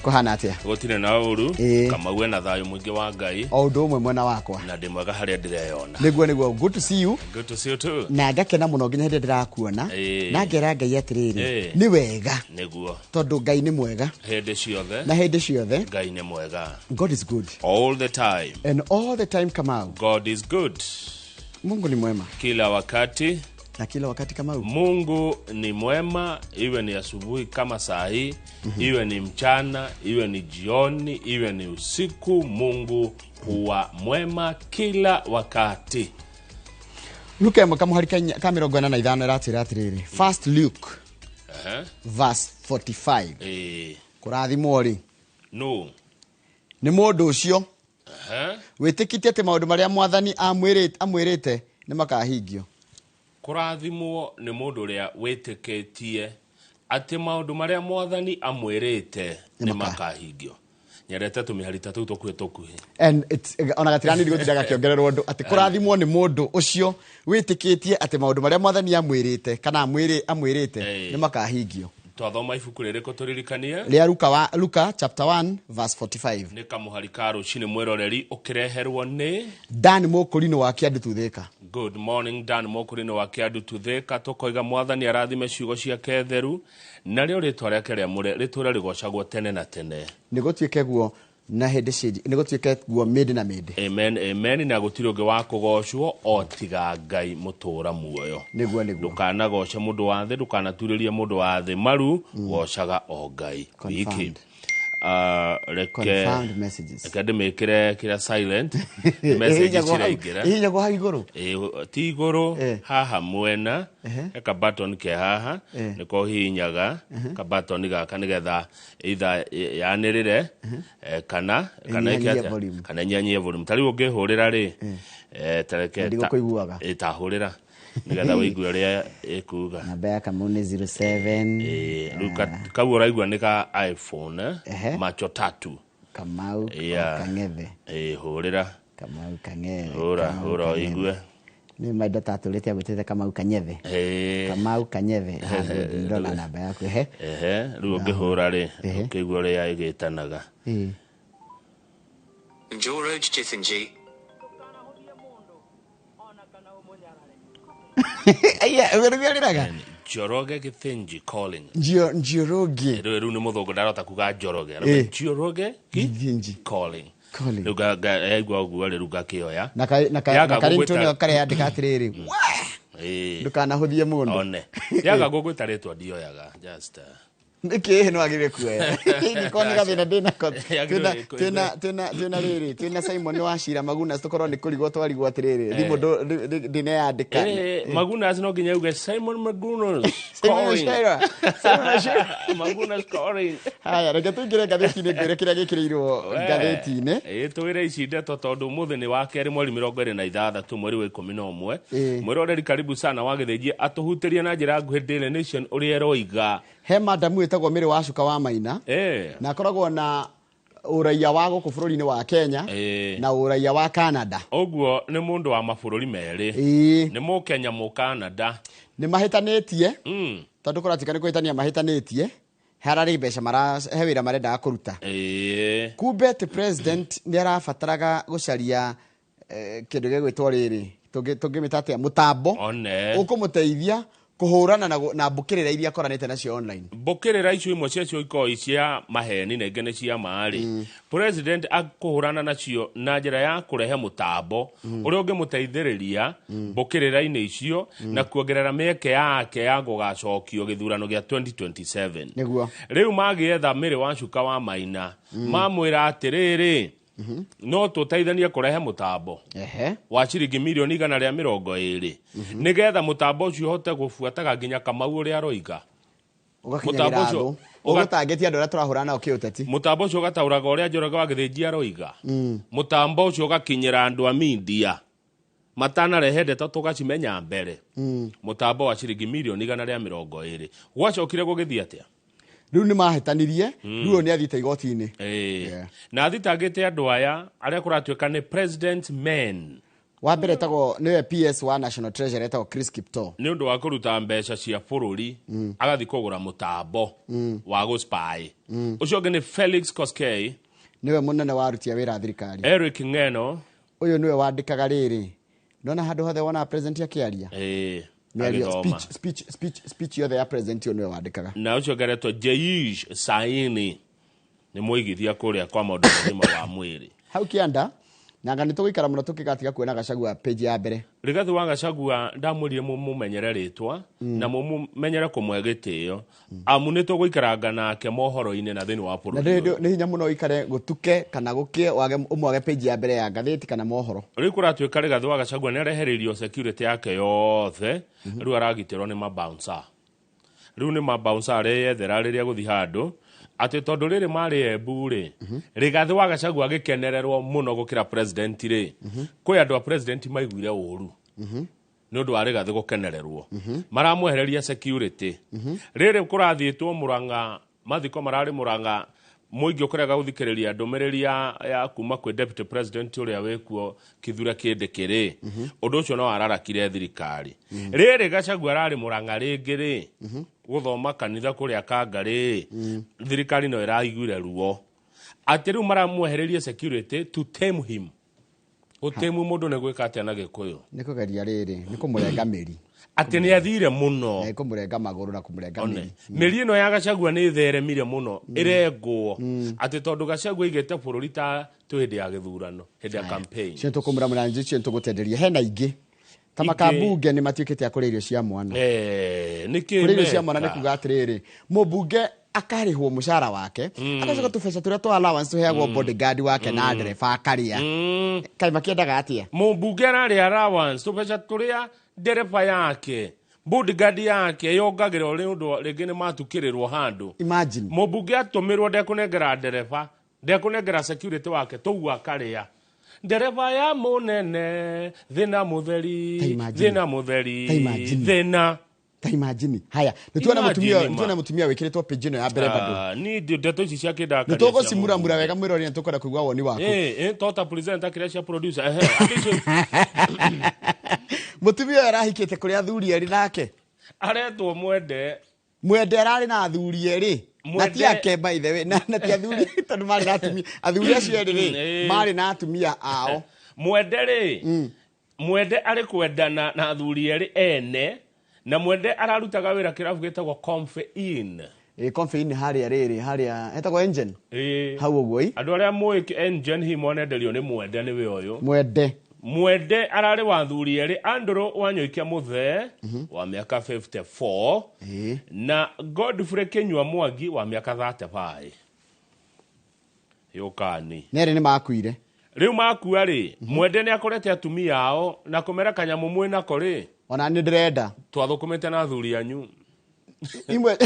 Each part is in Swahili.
Kuhana atia? Gotire na uru Kamau na thayo mwingi wa Ngai. O undu umwe mwena wakwa. Na ndimwaga haria ndireyona. Niguo good to see you. Good to see you too. Na ngakena muno nginya hindi ndirakuona. Na ngera Ngai atiriri. Ni wega. Niguo. Tondu Ngai ni mwega. Hindi ciothe. Na hindi ciothe. Ngai ni mwega. God is good. All the time. And all the time Kamau. God is good. Mungu ni mwema. Kila wakati. Na kila wakati Kamau. Mungu ni mwema, iwe ni asubuhi kama saa hii, iwe ni mchana, iwe ni jioni, iwe ni usiku, Mungu huwa mwema kila wakati. Luke mukamuharika kamera gwana na ithano ratiriri. First Luke. Verse 45. Kurathimwo ri. No. Ni mundu ucio. Witikitie ati maundu maria mwathani amwirite ni makahingio. Kurathimwo ni mundu uria witikitie ati maundu maria mwathani amwirite ni makahingio. Nyarete tumiharita tu tukuhi. And it's ona gatirani gutiraga kiongererwo ndu ati kurathimwo ni mundu ucio witikitie ati maundu maria mwathani amwirite kana amwirite ni makahingio. Twathoma ibuku ririko turirikanie ria Luka chapter 1 verse 45. Ni kamuharika rucine mweroreri ukireherwo ni Dan Mokurino wa Kiandu Tuthika. Good morning Dan Mokurino wa Kiandu Tuthika. Tukoiga mwathani arathime ciugo ciake theru na rio ritwa riake riamure ritura rigocagwo tene na tene. Nigutuike guo na hindi ciji nigutuike guo midi na midi. Amen amen. Na gutiri ungi wa kugocwo o tiga Ngai mutura muoyo. Niguo ndukana goce mundu wa thi ndukana turirie mundu wa thi maru gocaga o Ngai wiki. Confirmed messages. Kade mekire kira silent message ciraingira ihinya go haiguru ti iguru haha mwena eka button ke haha niko hinyaga ka button gaka nigetha either yanirire kana nyanyie volume tari ungihurira ri tareke itahurira nigetha wiigwe ria ikuga namba ya Kamau ni 07 Luka kau uraigwa ni ka iPhone macho tatu Kamau Kangethe hurira Kamau Kangethe hura igwe ni maida tatu lete gutete Kamau Kangethe Kamau Kangethe ndona namba yaku riu ngihura ri ukigwa ria igitanaga George Jithinji Aya, ugeriraga. Joroge Githinji calling. Njoroge. Ru ni muthungu ndarota kuga Joroge. Joroge Githinji calling. Ruga aigwa ogwa ri ruga kioya. Na karintone kare yandika atiriri. Ndukana huthie muno. One. Yaga gugwita ritwa ndioyaga just Niki no agire kuya. Nikoni gathina ndina ko. Tena riri. Tena Simon wa Shira Maguna tukorwo ni kurigwo twarigwo atiriri. Thimo ndine yandika. Maguna no nginya uge Simon Maguna. Simon Shira. Maguna scoring. Haya, reke tungire gatheti ni ngire kiria gikirirwo gatheti ni. Twire ici ndeto tondu muthi ni wa keri mweri 26 mweri wa 11. Mwiroreri karibu sana wa Githinji atuhutirie na njira nguhi Daily Nation uri eroiga. He madamu etagwo Miri wa Cuka wa Maina na akoragwo na uraia wa guku bururi-ini wa Kenya na uraia wa Canada. Oguo ni mundu wa mabururi meri ni mu Kenya mu Canada ni mahitanitie tondu kuratika ni kuhitania mahitanitie harari mbeca marahe wira marenda kuruta kumbe ti president ni arabataraga gucaria kindu gigwitwo riri tungimitatia mutambo ukumuteithia kuhurana na mbukirira iria koranete nacio online. Mbukirira icio imwe cia iko cia maheni na ingene cia maari. President akuhurana nacio na njira ya kurehe mutambo uria ungimuteithiriria mbukirira-ini icio na kuongerera mieke yake ya gugacokio githurano gia 2027. Niguo. Riu magietha Miri wa Cuka wa Maina mamwira atiriri no tuteithanie kurehe mutambo wa ciringi milioni 120 nigetha mutambo ucio hote gufuataga nginya Kamau uria aroiga mutambo ucio ugatangetia andu aria turahurana nao kiuteti mutambo ucio gatauraga uria Njoroge wa Githinji aroiga mutambo ucio gakinyira andu a media matana rehe ndeto tugacimenya mbere mutambo wa ciringi milioni 120 gwacokire gugithii atia riu ni mahitanirie riu ni athite igoti-ini na athitangite andu aya aria kuratuika ni president men wa mbere tago niwe PS wa National Treasury tago Chris Kipto ni undu wa kuruta mbeca cia bururi agathi kugura mutambo wa go spy ucio ngene Felix Koskei niwe munene wa aruti a wira thirikari Eric Ngeno uyu niwe wandikaga riri ndona handu hothe wona president akiaria speech yothe ya president niwe wandikaga na ucio geretwo Jeish Saini ni muigithia kuria kwa maundu wa mwiri hau kianda nanga nituguikara muno tukigatiga kuona Gachagua page ya mbere Rigathi wa Gachagua ndamuriye mumenyere ritwa na mumenyere kumwegitio amu nituguikaranga nake mohoro-ini na thini wa bururi ni hinya muno ikare gutuke kana gukie wage umwage page ya mbere ya ngatheti kana mohoro riku ratuika Rigathi wa Gachagua ni reheririo security yake yothe riu aragitirwo ni mabouncer riu ni mabouncer areyethera riria guthi handu ati tondu riri mari Embu ri Rigathi wa Gachagua agikenererwo muno gukira president ri kwi andu a president maiguire uru ni undu wa Rigathi gukenererwo maramwehereria security riri kurathiitwo Murang'a mathiko marari Murang'a muingi ukorega guthikiriria ndumiriri ya kuma kwi deputy president uria wekuo Kithure Kindikiri undu ucio no ararakire thirikari riri Gachagua arari Murang'a ringi ri guthoma kanitha kuria Kangari thirikari no iraiguire ruo ati riu maramwehereria security to tame him utemu mundu ne gwika atia na Gikuyu ni kugeria riri ni kumurenga miri ati ni athire muno ni kumurenga maguru na kumurenga miri miri ino ya Gachagua ni theremire muno irengwo ati tondu Gachagua igete bururi ta twende ya githurano hende ya campaign cento kumuramura nji cento gutenderia hena ingi kama kabunge ni matuikite akore irio cia mwana niki irio cia mwana ni kuga atiriri mubunge akarihwo mushara wake agacoka tubesa turia twa allowance tuheagwo bodyguard wake na ndereba akaria kai makiendaga atia mubunge arari allowance tubesa turia ndereba yake bodyguard yake yongagire uri undu ringi ni matukirirwo handu imagine mubunge atumirwo ndekunengera ndereba ndekunengera security wake tugu akaria ndereba ya munene thina mutheri thina ta imagine haya nituona mutumia wikiritwo page ino ya mbere bado ni ndeto ici cia kidaka nitugo cimuramura wega mwirori ntukora kuigwa woni wako tota presenter kiria producer mutumia arahikite kuri athuri eri nake aretwo mwende arari na athuri eri na ti ake by the way na ti athuri tondu mari na atumia athuri acio eri mari na atumia ao mwende ari kwendana na athuri eri ene na mwende ararutaga wira kirabu gitagwo Comfein Comfein haria etagwo engine hau uguo andu aria moe engine hi monenderio ni mwende ni we uyu mwende arari wa athuri eri Andrew Wanyoikia Muthe wa miaka 54 na Godfrey Kinyua Mwangi wa miaka 35 yokani nere ni makuire riu makua ri mwende ni akorete atumia ao na kumera kanyamu mwina kori ona ni ndirenda twathukumite na athuri anyu imwe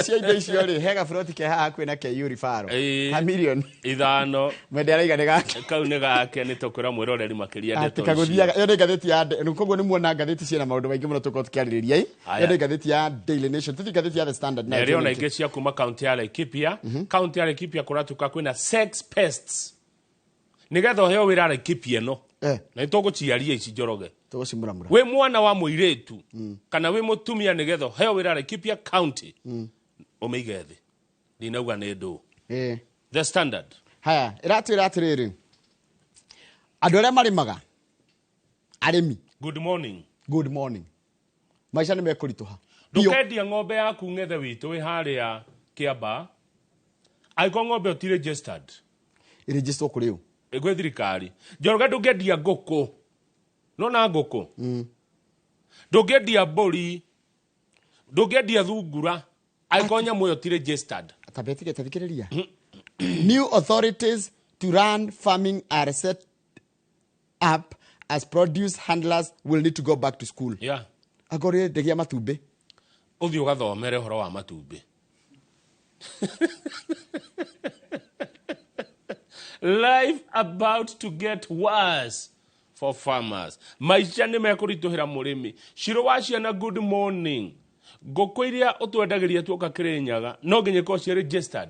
cia indo icio ri hega froti ke haha kwina ke yuri faro a million ithano mwende araiga ni gake kau ni gake ni tukura mwiroreri makiria ndeto ici tikaguthiaga yo ni ngatheti ya nukoguo ni muona ngatheti ciena maundu maingi muno tuko tukiaririria yo ni ngatheti ya Daily Nation tuthi ngatheti ya The Standard na rio na ingi cia kuma county ya Laikipia county ya Laikipia kuratuka kwina sex pests nigetho heo wira Laikipia no na itoguciaria ici njoroge tugucimuramura we mwana wa muiretu kana we mutumia nigetho heo wira Laikipia county omeigethi ninauga ni ndu The Standard haya iratwira atiriri andu aria marimaga arimi good morning maisha ni mekurituha ndukendia ng'ombe yaku ng'ethe witu wi haria Kiamba aiko ng'ombe oti registered iregister kuri u egwe thirikari njoroge ndungendia nguku nona nguku ndungendia mburi ndungendia thungura aiko nyamu oti registered atabetike tathikiriria new authorities to run farming are set up as produce handlers will need to go back to school agore ndegia matumbi uthi ugathomere horo wa matumbi life about to get worse for farmers maisha ni mekurituhira murimi shiro washia na good morning gokwiria utwendagiria tuka Kirinyaga no nginye ko cia registered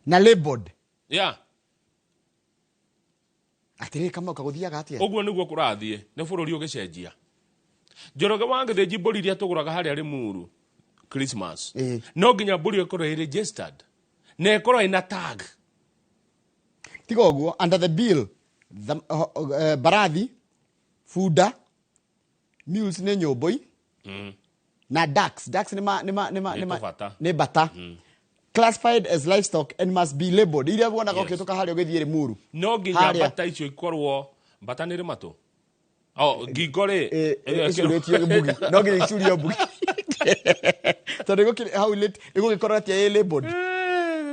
na labeled Atiri kama ukaguthiaga atia. Oguo niguo kurathie ne bururi ugicenjia. Njoroge wa Ngathĩti mburi iria tuguraga haria Limuru Christmas. No nginya mburi ikorwo registered. Na ikorwo ina tag. Tigo oguo under the bill barathi fuda mules ne nyoboi na ducks ne bata classified as livestock and must be labeled iria wona gokituka hario githire Limuru. No nginya bata icio ikorwo bata nire mato. Gigore esuretio bugi no nginya isurio bugi tondu gukiri how late igugikorwo atia labeled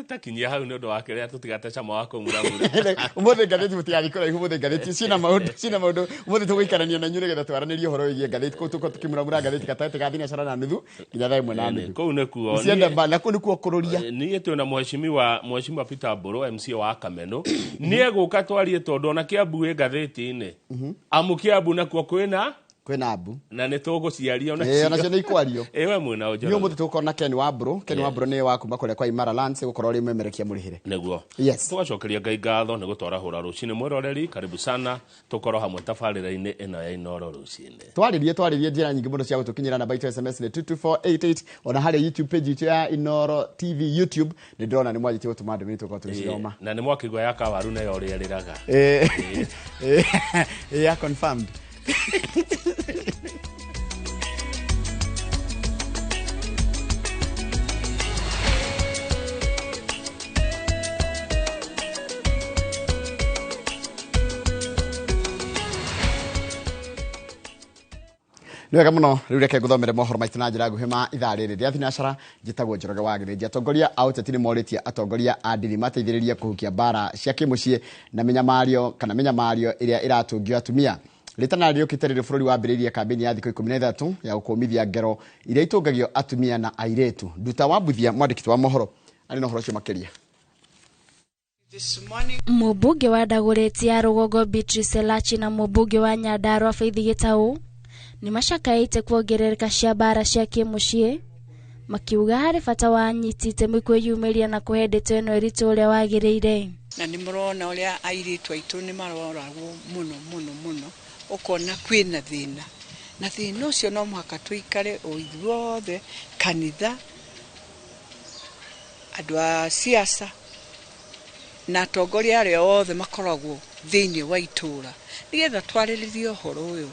takinyia hau nĩ ũndũ wa kĩrĩa tũtigate cama wa kũmuramura. Ũmũthĩ ngathĩti mũtigarĩkora ũmũthĩ ngathĩti ciĩna maũndũ ũmũthĩ tũgũikarania na inyuĩ nĩgetha twaranĩrie ũhoro wĩgiĩ ngathĩti kũu tũkorwo tũkĩmuramura ngathĩti gatagatĩ ga thinacara na nuthu nginya thaa 1:30. Kũu nĩkuo na kũu nĩkuo kũrũria. Niĩ twĩna mheshimiwa Peter Mburu MC wa Kameno nĩ egũka twarie tondũ ona Kiambu ngathĩti-inĩ amu Kiambu nakuo kwĩna abu na nĩ tũgũciaria ona nacio nĩ ikwario we mwena ũnjoro nĩ ũmũthĩ tũgũkorwo na Ken Wamburu nĩ wa kuma kũrĩa kwa Imara Lands gũkorwo ũrĩ mwemerekia mũrĩhĩre nĩguo yes tũgacokeria Ngai ngatho nĩ gũtwara hũra rũcinĩ mwĩroreri karibu sana tũkorwo hamwe tabarĩra-inĩ ĩno ya Inoro rũcinĩ twarĩrie njĩra nyingĩ mũno cia gũtũkinyĩra namba itũ SMS nĩ 22488 ona harĩa YouTube page itũ ya Inoro TV YouTube nĩ ndĩrona nĩ mwanjĩtie gũtũma ndũmĩrĩri tũkorwo tũgĩciroma na nĩ mwakĩigua ya kawaru nayo ũrĩa rĩraga ya confirmed. Nĩwega mũno rĩu reke ngũthomere mohoro maitũ na njĩra nguhĩ ma ithaa rĩrĩ rĩa thinacara njĩtagwo Njoroge wa Ngathĩti. Atongoria a ũteti nĩ morĩtie atongoria a ndini mateithĩrĩrie kũhukia mbara cia kĩmũciĩ na mĩnyamario ĩrĩa ĩratũngio atumia. Ritana rĩũkĩte rĩrĩ bũrũri wambĩrĩirie kambĩini ya thikũ 13 ya gũkũmithia ngero iria itũngagio atumia na airĩtu. Nduta wa Mbuthia mwandĩki wa mohoro arĩ na ũhoro ũcio makĩria. Mũmbunge wa Dagoretti ya Rũgongo Beatrice Elachi na mũmbunge wa Nyandarua Faith Gĩtaũ nĩ macakaĩte kuongerereka cia mbara cia kĩmũciĩ makiuga harĩ bata wa anyiti itemi kwĩyumĩria na kũhe ndeto ĩno ĩritũ ũrĩa wagĩrĩire. Na nĩ mũrona ũrĩa airĩtu aitũ nĩ maroragwo mũno ũkona kwĩna thĩna na thĩna ũcio no mũhaka tũikare o ithuothe kanitha andũ a siasa na atongoria arĩa othe makoragwo thĩinĩ wa itũũra nĩgetha twarĩrĩrie ũhoro ũyũ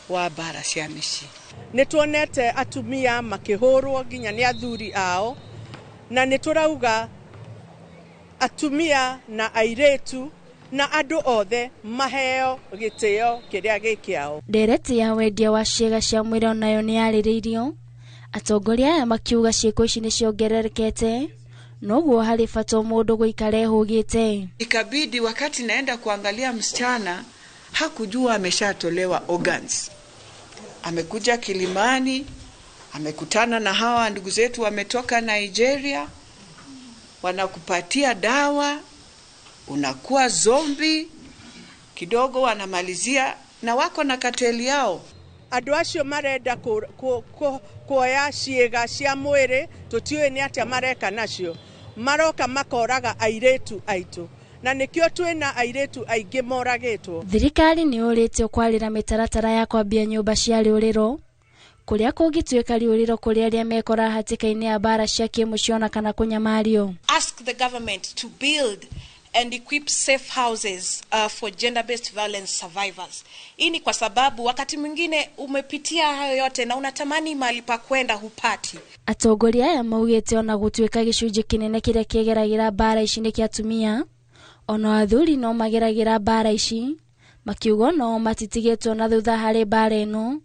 wa mbara cia mĩciĩ. Nĩ tuonete atumia makĩhũrwo nginya nĩ athuri ao na nĩ tũrauga atumia na airĩtu na andũ othe maheo gĩtĩo kĩrĩa gĩkĩao. Ndereti ya wendia wa ciĩga cia mwĩrĩ nayo nĩ yarĩrĩirio. Atongoria aya makiuga ciĩko ici nĩ ciongererekete noguo harĩ bata mũndũ gũikara ehũgĩte. Ikabidi wakati naenda kuangalia msichana hakujua ameshatolewa organs. Amekuja Kilimani, amekutana na hawa ndugu zetu wametoka Nigeria, wanakupatia dawa, unakuwa zombi, kidogo wanamalizia na wako na kateli yao. Andũ acio marenda kuoya ciĩga cia mwĩrĩ tũtiũĩ nĩ atĩa mareka nacio. Maroka makoraga airĩtu aitũ. Na nikio twina airĩtu aingĩ moragĩtwo. Thirikari nĩ ũrĩtio kwarĩra mĩtaratara ya kwambia nyũmba cia rĩũrĩro kũrĩa kũngĩtuĩka rĩũrĩro kũrĩa arĩa mekora hatĩka-inĩ ya mbara cia kĩmũciĩ kana kũnyamario. Ask the government to build and equip safe houses for gender-based violence survivors. Ini kwa sababu wakati mwingine umepitia hayo yote na unatamani mahali pa kwenda hupati. Atongoria aya maugĩte ona gũtuĩka gĩcunjĩ kĩnene kĩrĩa kĩgeragĩra mbara ici nĩ kĩa atumia ona athuri no mageragĩra mbara ici makiuga no matitigĩtwo na thutha harĩ mbara ĩno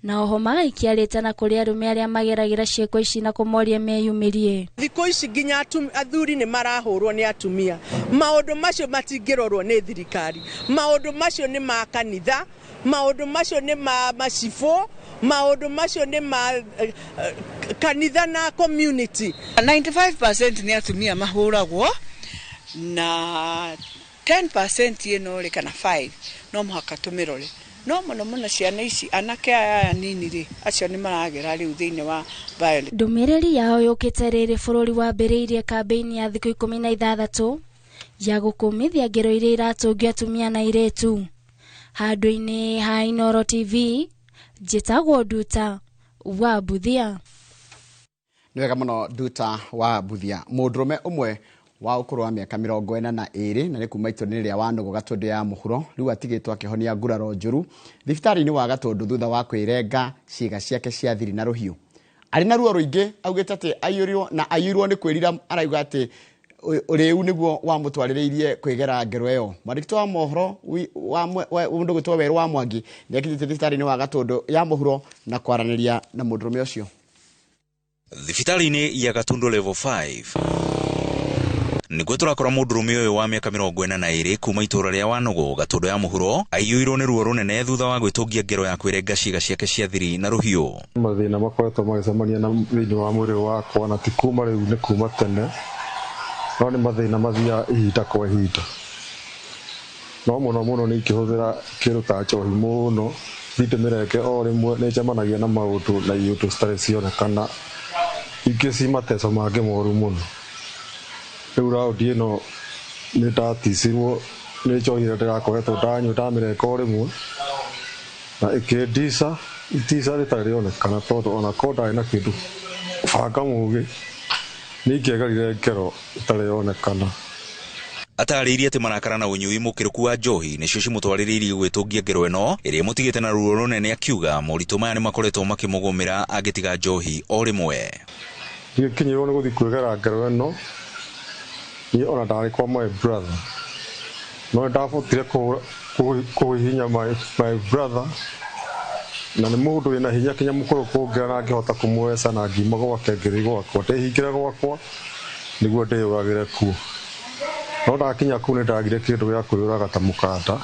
na oho magaikia rĩtana kũrĩ arũme arĩa mageragĩra ciĩko ici na kũmoria meyumĩrie. Thikũ ici nginya athuri nĩ marahũrwo nĩ atumia. Maũndũ macio matingĩrorwo nĩ thirikari. Maũndũ macio nĩ ma kanitha, maũndũ macio nĩ ma macibũ, maũndũ macio nĩ ma kanitha na community. 95% nĩ atumia mahũragwo na 10% ino ri kana 5 no muhaka tumirore no muno ciana ici anake aya nini ri acio ni maragera riu thiini wa violence. Ndũmĩrĩri yao yũkĩte rĩrĩ bũrũri wambĩrĩirie kambĩini ya thikũ 16 ya gũkũmithia ngero iria iratũngio atumia na airĩtu. Handũ-inĩ ha Inooro TV, njĩtagwo Nduta wa Buthia. Nĩ wega mũno Nduta wa Buthia. Mũndũrũme ũmwe wa ũkũrũ wa mĩaka 42 na nĩ kuma itũũra-inĩ rĩa Wanũgũ Gatũndũ ya mũhuro rĩu atigĩtwo akĩhonia nguraro njũru thibitarĩ-inĩ wa Gatũndũ thutha wa kwĩrenga ciĩga ciake cia thiri na rũhiũ. Arĩ na ruo rũingĩ augĩte atĩ aiyũirwo nĩ kwĩrira, arauga atĩ ũrĩu nĩguo wamũtwarĩrĩirie kwĩgera ngero ĩyo. Mwandĩki wa mohoro wa mũndũ gwĩtwo Werũ wa Mwangi nĩ akinyĩte thibitarĩ-inĩ wa Gatũndũ ya mũhuro na kwaranĩria na mũndũrũme ũcio. Thibitarĩ-inĩ ya Gatũndũ level 5 nĩguo tũrakora mũndũrũme ũyũ wa mĩaka 42 kuma itũũra rĩa Wanũgũ Gatũndũ ya mũhuro aiyũirwo nĩ ruo rũnene thutha wa gwĩtũngia ngero ya kwĩrenga ciĩga ciake cia thiri na rũhiũ. Mathĩna makoretwo magĩcemania na thĩinĩ wa mwĩrĩ wakwa na ti kuma rĩu, nĩ kuma tene, no nĩ mathĩna mathiaga ihinda kwa ihinda. No mũno nĩ ikĩhũthĩra kĩndũ ta njohi mũno, ndĩmĩrenge o rĩmwe nĩ njemanagia na maũndũ na iũndũ citarĩ cionekana, ingĩ ci mateco mangĩ moru mũno. Rĩu raundi ĩno nĩ ndaticirwo nĩ njohi ĩrĩa ndĩrakoretwo ndanyua ndamĩrenga o rĩmwe na ĩkĩndica itica rĩtarĩ rĩonekana, tondũ ona korwo ndarĩ na kĩndũ banga mũgĩ nĩ ingĩegerire ngero ĩtarĩ yonekana. Atarĩirie atĩ marakara na ũnyui mũkĩrũku wa njohi nĩcio cimũtwarĩrĩirie gwĩtũngia ngero ĩno ĩrĩa mũtigĩte na ruo rũnene, akiuga moritũ maya nĩ makoretwo makĩmũgũmĩra agĩtiga njohi o rĩmwe. Ndikinyĩrwo nĩ gũthiĩ kwĩgera ngero ĩno, niĩ ona ndarĩ kwa my brother, no ndabotire kũhihinya my brother, na nĩ mũndũ wĩna hinya kinya mũkũrũ kũngĩra na ngĩhota kũmweca na ngiuma gwake ngĩrĩ gwakwa, ndĩhingĩre gwakwa nĩguo ndĩyũragĩre kuo. No ndakinya kũu nĩ ndagire kĩndũ gĩa kwĩyũraga ta mũkanda,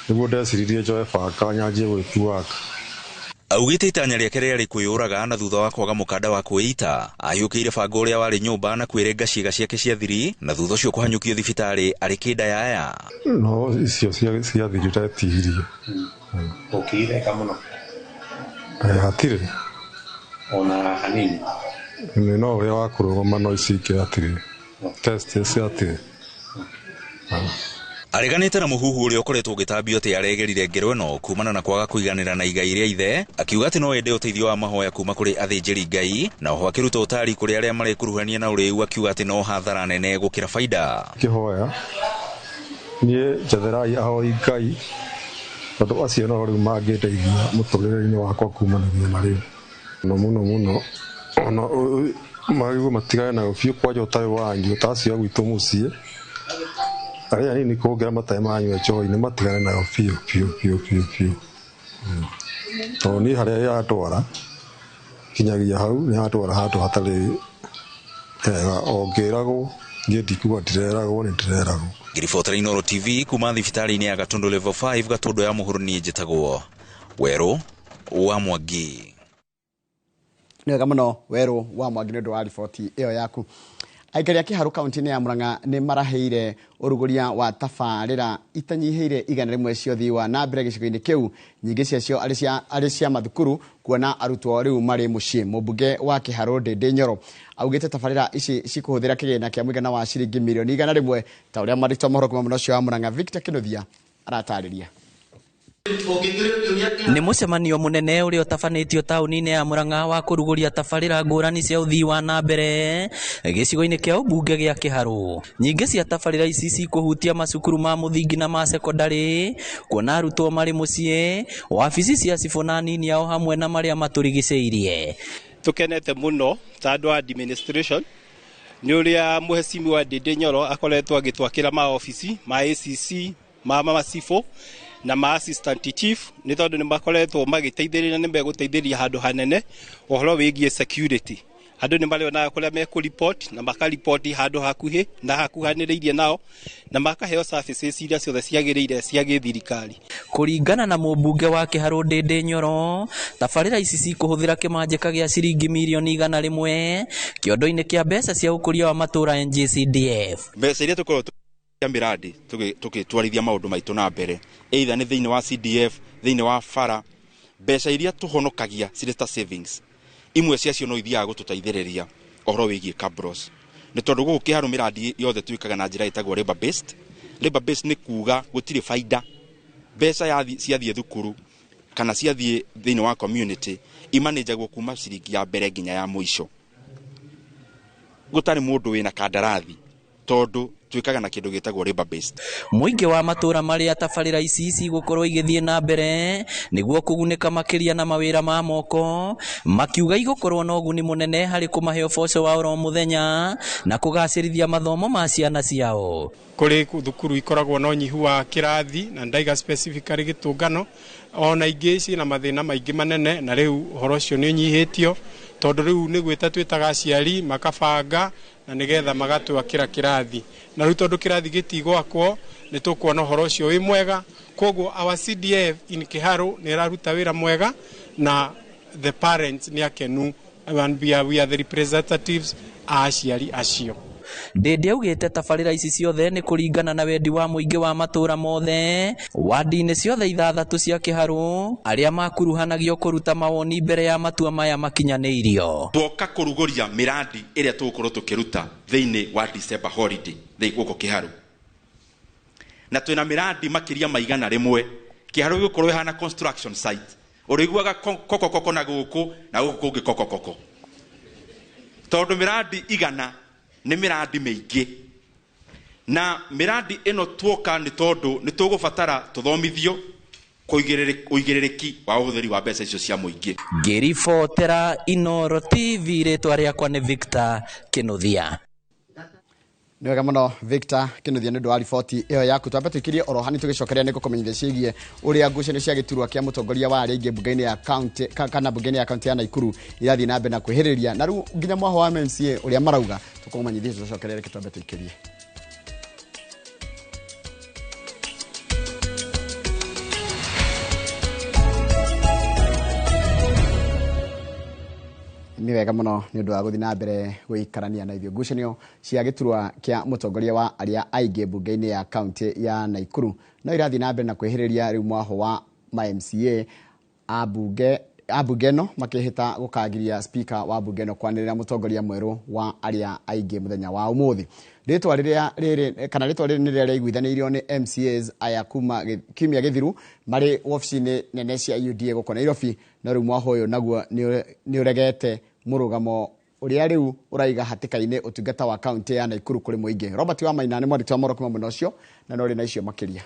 nĩguo ndeciririe njoe banga nyanjie gwĩtuanga. Augĩte itanya rĩake rĩarĩ kwĩyũraga, na thutha wa kwaga mũkanda wa kwĩita ahiũkĩire banga ũrĩa warĩ nyũmba na kwĩrenga ciĩga ciake cia thiri, na thutha ũcio kũhanyũkio thibitarĩ arĩ kĩndayaya. No icio cia thiri ndetihirie. Ũkĩreka mũno? Hatirĩ ona hanini. No ũrĩa wa kũrũgama no ici ingĩ hatirĩ. Test hatirĩ. Areganĩte na mũhuhu ũrĩa ũkoretwo ũgĩtambio atĩ aregerire ngero ĩno kumana na kwaga kũiganĩra na igai rĩa ithe, akiuga atĩ no ende ũteithio wa mahoya kuma kũrĩ athĩnjĩri Ngai, na oho akĩruta ũtari kũrĩ arĩa marekuruhania na ũrĩu, akiuga atĩ no hathara nene gũkĩra baida. Kĩhoya niĩ njetherai ahoi Ngai, tondũ acio no rĩu mangĩndeithia mũtũrĩre-inĩ wakwa kumanagia na rĩu. Mũno ona magĩguo matigane na ũbiũ kwanja ũtarĩ wanyu ta acio gwitũ mũciĩ, arĩa anini kũngĩra matarĩ manyua njohi nĩ matigane nayo biũ. Tondũ niĩ harĩa yatwara kinyagia hau nĩ yatwara handũ hatarĩ hega, ongĩragwo niĩ ndikuga ndireragwo, nĩ ndĩreragwo. Ngĩribotera Inooro TV kuma thibitarĩ-inĩ ya Gatũndũ level 5 Gatũndũ ya mũhuro, niĩ njĩtagwo Werũ wa Mwangi. Nĩ wega mũno Werũ wa Mwangi nĩ ũndũ wa riboti ĩyo yaku. Aikari a Kĩharũ kaunti-inĩ ya Mũrang'a nĩ maraheire ũrugũria wa tabarĩra itanyihĩire 100 cia ũthii wa na mbere gĩcigo-inĩ kĩu, nyingĩ ciacio arĩ cia mathukuru, kuona arutwo rĩu marĩ mũciĩ. Mũmbunge wa Kĩharũ Ndĩndĩ Nyoro augĩte tabarĩra ici cikũhũthĩra kĩgĩna kĩa mũigana wa ciringi mirioni 100 ta ũrĩa mwandĩki wa mohoro kuma mwena ũcio wa Mũrang'a Victor Kĩnuthia aratarĩria. Nĩ mũcemanio mũnene ũrĩa ũtabanĩtio taũni-inĩ ya Mũrang'a wa kũrugũria tabarĩra ngũrani cia ũthii wa na mbere gĩcigo-inĩ kĩa ũmbunge gĩa Kĩharũ. Nyingĩ cia tabarĩra ici cikũhutia macukuru ma mũthingi na ma sekondarĩ, kuona arutwo marĩ mũciĩ, wabici cia cibũ na nini ao hamwe na marĩa matũrigicĩirie. Tũkenete mũno ta andũ a administration nĩ ũrĩa Mheshimiwa Ndĩndĩ Nyoro akoretwo agĩtwakĩra maobici ma ACC ma macibũ na ma assistant chief, nĩ tondũ nĩ makoretwo magĩteithĩrĩria, nĩ megũteithĩria handũ hanene ũhoro wĩgiĩ security. Andũ nĩ marĩonaga kũrĩa mekũ-report na makaripoti handũ hakuhĩ na hakuhanĩrĩirie nao, na makaheo services iria ciothe ciagĩrĩire cia gĩthirikari. Kũringana na mũmbunge wa Kĩharũ Ndĩndĩ Nyoro, tabarĩra ici cikũhũthĩra kĩmanjĩka gĩa ciringi mirioni 100 kĩondo-inĩ kĩa mbeca cia ũkũria wa matũũra NGCDF. Mbeca iria tũkorwo miradi tũgĩtwarithia maũndũ maitũ na mbere, either nĩ thĩinĩ wa CDF, thĩinĩ wa bara, mbeca iria tũhonokagia cirĩ ta savings, imwe ciacio no ithiaga gũtũteithĩrĩria ũhoro wĩgiĩ cabros, nĩ tondũ gũkũ kĩharo mĩrandi yothe twĩkaga na njĩra ĩtagwo labor based. Labor based nĩ kuga gũtirĩ baida, mbeca ciathiĩ thukuru kana ciathiĩ thĩinĩ wa community imanagwo kuma ciringi ya mbere nginya ya mũico. Gũtarĩ mũndũ wĩna kandarathi tondũ twĩkaga na kĩndũ gĩtagwo labor based. Mũingĩ wa matũra marĩa tabarĩra ici gũkorwo igĩthiĩ na mbere nĩguo kũgunĩka makĩria na mawĩra ma moko, makiuga igũkorwo na ũguni mũnene harĩ kũmahe ũboco wa oro mũthenya na kũgacĩrithia mathomo ma ciana ciao. Kũrĩ thukuru ikoragwo na ũnyihu wa kĩrathi na ndaiga specifically gĩtũngano, ona ingĩ ciĩna mathĩna maingĩ manene, na rĩu ũhoro ũcio nĩ ũnyihĩtio tondũ rĩu nĩ gwĩta twĩtaga aciari makabanga na nĩgetha magatwakĩra kĩrathi, na rĩu tondũ kĩrathi gĩtigwakwo nĩ tũkuona ũhoro ũcio wĩ mwega. Koguo our CDF in Kĩharũ nĩ ĩraruta wĩra mwega na the parents nĩ akenu, and we are the representatives a aciari acio. Ndĩndĩ augĩte tabarĩra ici ciothe nĩ kũringana na wendi wa mũingĩ wa matũra mothe wadi-inĩ ciothe 6 cia Kĩharũ arĩa makuruhanagio kũruta mawoni mbere ya matua maya makinyanĩirio. Twoka kũrugũria miradi ĩrĩa tũgũkorwo tũkĩruta thĩinĩ wa December holiday gũkũ Kĩharũ, na twĩna miradi makĩria maigana rĩmwe. Kĩharũ gĩgũkorwo ĩhana construction site, ũrĩiguaga kokokoko na gũkũ na gũkũ kũngĩ kokokoko, tondũ miradi igana nĩ miradi mĩingĩ, na miradi ĩno twoka nĩ tondũ nĩ tũgũbatara tũthomithio ũigĩrĩrĩki wa ũhũthĩri wa mbeca icio cia mũingĩ. Ngĩribotera Inooro TV, rĩtwa rĩakwa nĩ Victor Kĩnuthia. Nĩ wega mũno Victor Kĩnuthia nĩ ũndũ wa riboti ĩyo yaku. Twambe tũikĩrie oro hani tũgĩcokeria nĩ gũkũmenyithia ciĩgiĩ ũrĩa ngucanio cia gĩturwa kĩa mũtongoria wa arĩa aingĩ mbunge-inĩ ya county kana mbunge-inĩ ya county ya Naikuru irathiĩ na mbere na kwĩhĩrĩria, na rĩu nginya mwaho wa MCA ũrĩa marauga tũkũmenyithia tũcokeria reke twambe tũikĩrie. Nĩ wega mũno nĩ ũndũ wa gũthiĩ na mbere gũikarania na ithuĩ. Ngucanio cia gĩturwa kĩa mũtongoria wa arĩa aingĩ mbunge-inĩ ya county ya Naikuru no irathiĩ na mbere na kwĩhĩrĩria, rĩu mwaho wa MCA abunge no makĩhĩta gũkagiria speaker wa bunge no kwanĩrĩra mũtongoria mwerũ wa arĩa aingĩ mũthenya wa ũmũthĩ. Rĩtwa rĩrĩ nĩ rĩrĩa rĩaiguithanĩirio nĩ MCAs aya kuma kiumia gĩthiru marĩ ofici-inĩ nene cia UDA gũkũ Nairobi, no rĩu mwaho ũyũ naguo nĩ ũregete mũrũgamo ũrĩa rĩu ũraiga hatĩka-inĩ ũtungata wa county ya Naikuru kũrĩ mũingĩ. Robert wa Maina nĩ mwandĩki wa Morocco mwena ũcio na no rĩ na icio makĩria.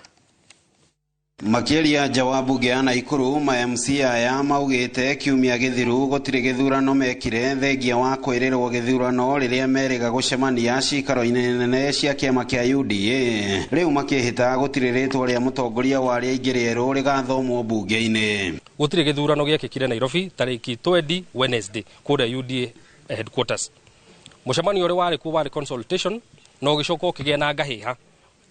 Makĩria nja wa mbunge ya Naikuru, ma-MCA aya maugĩte kiumia gĩthiru gũtirĩ gĩthurano mekire thengia wa kwĩrĩrwo gĩthurano rĩrĩa merĩga gũcemania cikaro-inĩ nene cia kĩama kĩa UDA. Rĩu makĩhĩta gũtirĩ rĩtwa rĩa mũtongoria wa arĩa aingĩ rĩerũ rĩgathomwo mbunge-inĩ. Gũtirĩ gĩthurano gĩekĩkire Nairobi tarĩki 20 Wednesday kũrĩa UDA headquarters. Mũcemanio ũrĩa warĩ kuo warĩ consultation no gĩcoka kĩgĩa na ngahĩha,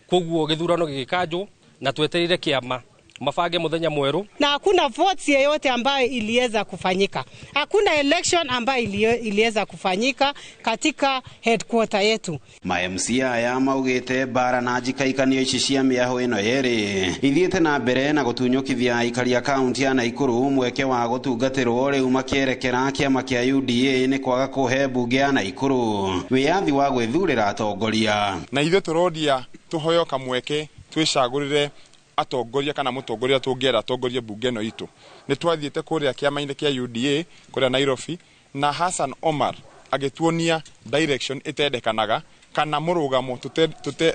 koguo gĩthurano gĩgĩkanjwo na twetereire kiama mafange muthenya mweru, na hakuna votes yoyote ambayo iliweza kufanyika. Hakuna election ambayo iliweza kufanyika katika headquarter yetu. Ma-MCA aya maugĩte bara na njikaikanio ici cia mĩaho ĩno yerĩ ithiĩte na mbere na gũtunyũkithia aikari a kaunti ya Naikuru mweke wa gũtungatĩrwo, rĩu makĩerekera kĩama kĩa UDA nĩ kwaga kũhe mbunge ya Naikuru wĩyathi wa gwĩthurĩra atongoria. Na ithuĩ tũrodia tũhoyo kamweke twĩcagũrĩre atongoria kana mũtongoria tũngĩera atongoria bunge ĩno itũ. Nĩ twathiĩte kũrĩa kĩama-inĩ kĩa UDA kũrĩa Nairobi na Hassan Omar agĩtuonia direction ĩtendekanaga kana mũrũgamo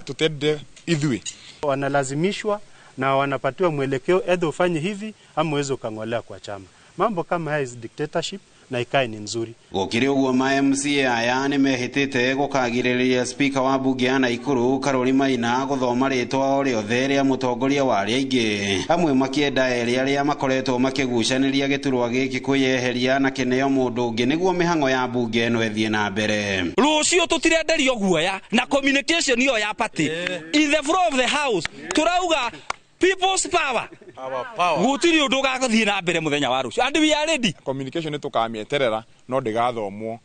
tutende ithuĩ. Wanalazimishwa na wanapatiwa mwelekeo, edho ufanye hivi ama uweze ukang'olea kwa chama. Mambo kama haya is dictatorship na ikae ni nzuri. Gũkĩrĩ ũguo ma-MCA aya nĩ mehĩtĩte gũkagirĩrĩria speaker wa bunge ya Naikuru Karoli Maina gũthoma rĩtwa o rĩothe rĩa mũtongoria wa arĩa aingĩ, amwe makĩenda erĩ arĩa makoretwo makĩgucanĩria gĩturwa gĩkĩ kwĩyeheria na kĩneo mũndũ ũngĩ nĩguo mĩhang'o ya bunge ĩno ĩthiĩ na mbere. Rũciũ tũtirenderio guoya na communication ĩyo ya party in the floor of the house turauga people's power. Gũtirĩ ũndũ ũgagũthiĩ na mbere mũthenya wa rũciũ, and we are ready. Communication tũkamĩeterera no ndĩgathomwo